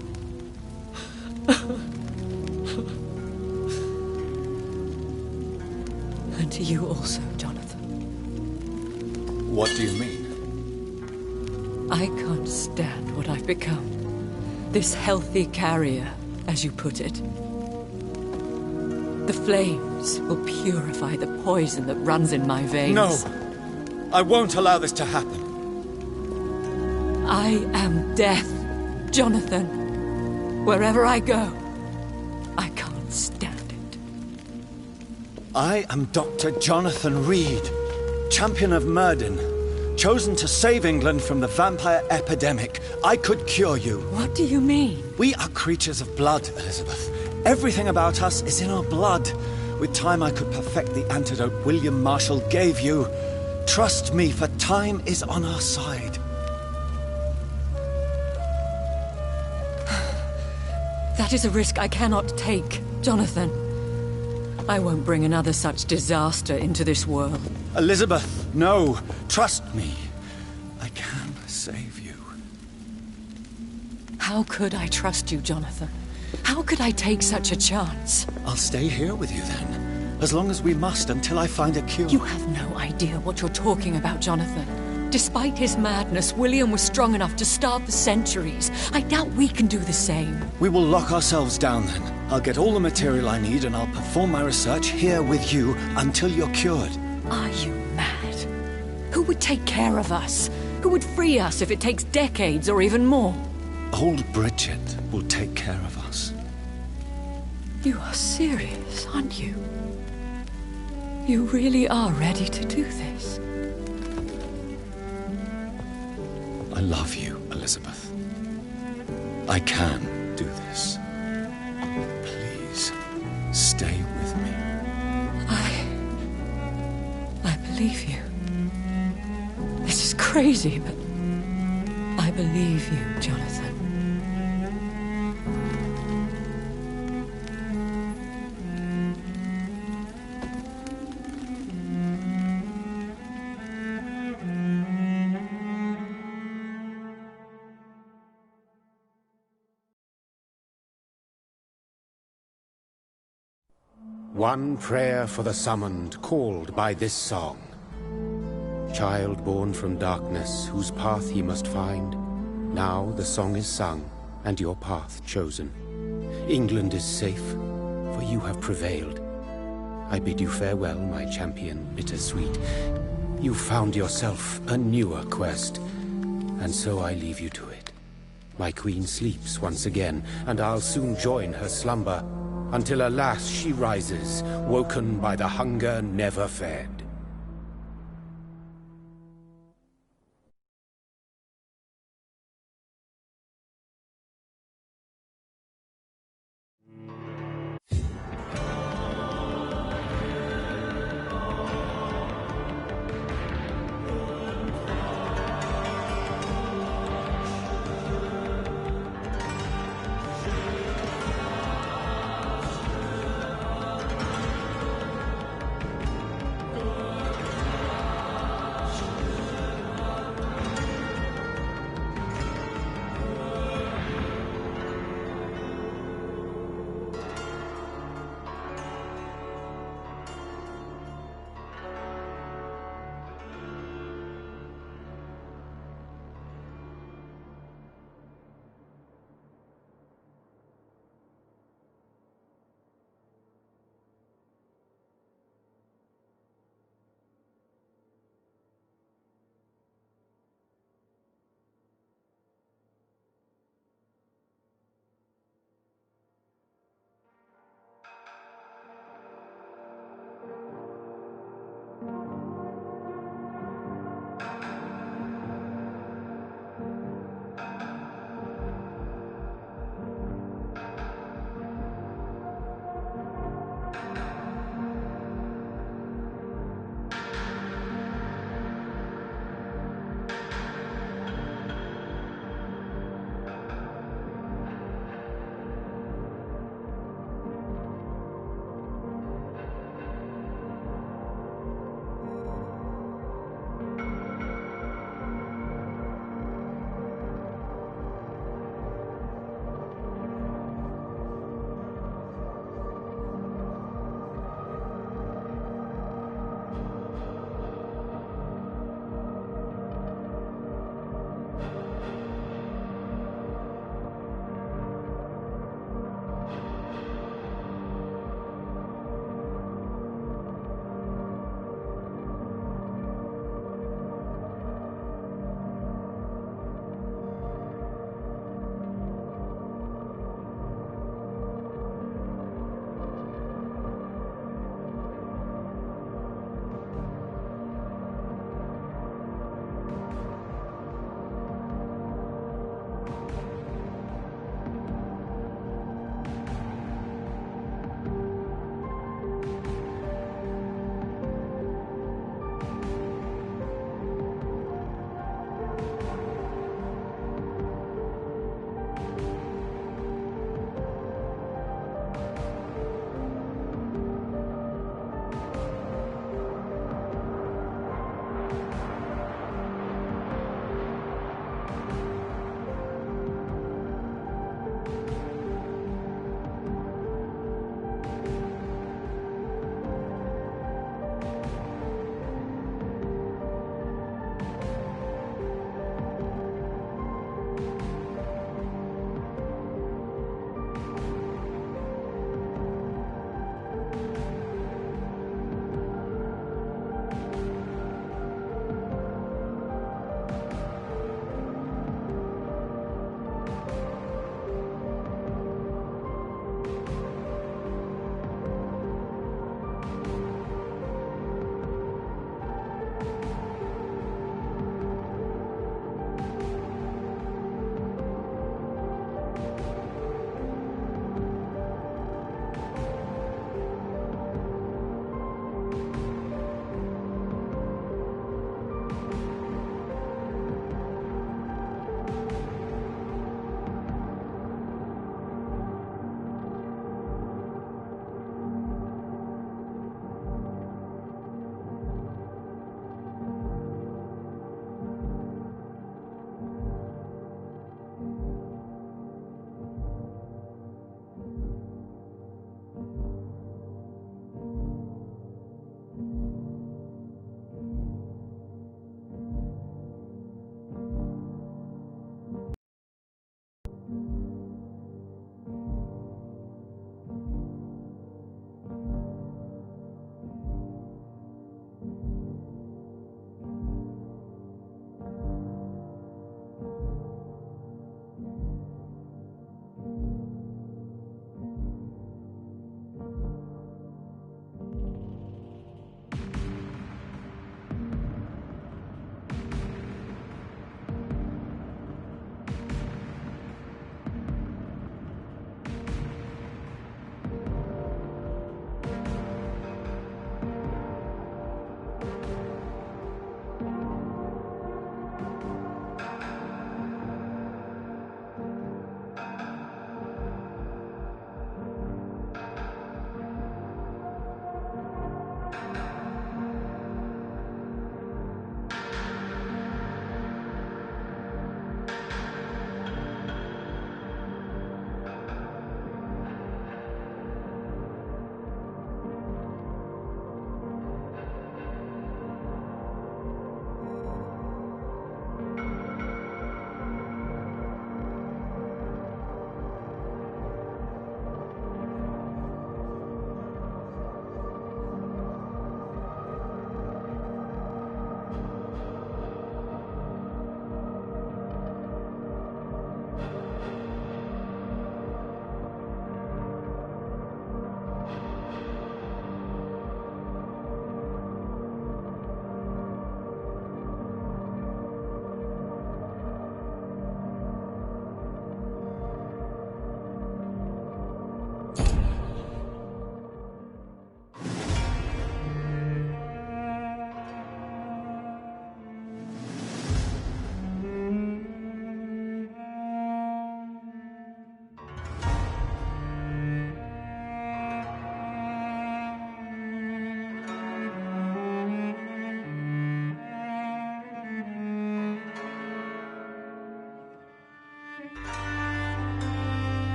And to you also, Jonathan.
What do you mean?
I can't stand what I've become. This healthy carrier, as you put it. The flames will purify the poison that runs in my veins.
No! I won't allow this to happen.
I am death, Jonathan. Wherever I go, I can't stand it.
I am Dr. Jonathan Reed, champion of Myrddin, chosen to save England from the vampire epidemic. I could cure you.
What do you mean?
We are creatures of blood, Elizabeth. Everything about us is in our blood. With time I could perfect the antidote William Marshall gave you. Trust me, for time is on our side.
That is a risk I cannot take, Jonathan. I won't bring another such disaster into this world.
Elizabeth, no. Trust me. I can save you.
How could I trust you, Jonathan? How could I take such a chance?
I'll stay here with you then. As long as we must, until I find a cure.
You have no idea what you're talking about, Jonathan. Despite his madness, William was strong enough to start the centuries. I doubt we can do the same.
We will lock ourselves down then. I'll get all the material I need and I'll perform my research here with you until you're cured.
Are you mad? Who would take care of us? Who would free us if it takes decades or even more?
Old Bridget will take care of us.
You are serious, aren't you? You really are ready to do this?
I love you, Elizabeth. I can do this. Please, stay with me.
I believe you. This is crazy, but I believe you, Jonathan.
One prayer for the summoned, called by this song. Child born from darkness, whose path ye must find. Now the song is sung, and your path chosen. England is safe, for you have prevailed. I bid you farewell, my champion bittersweet. You found yourself a newer quest, and so I leave you to it. My queen sleeps once again, and I'll soon join her slumber, until alas she rises, woken by the hunger never fed.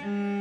you.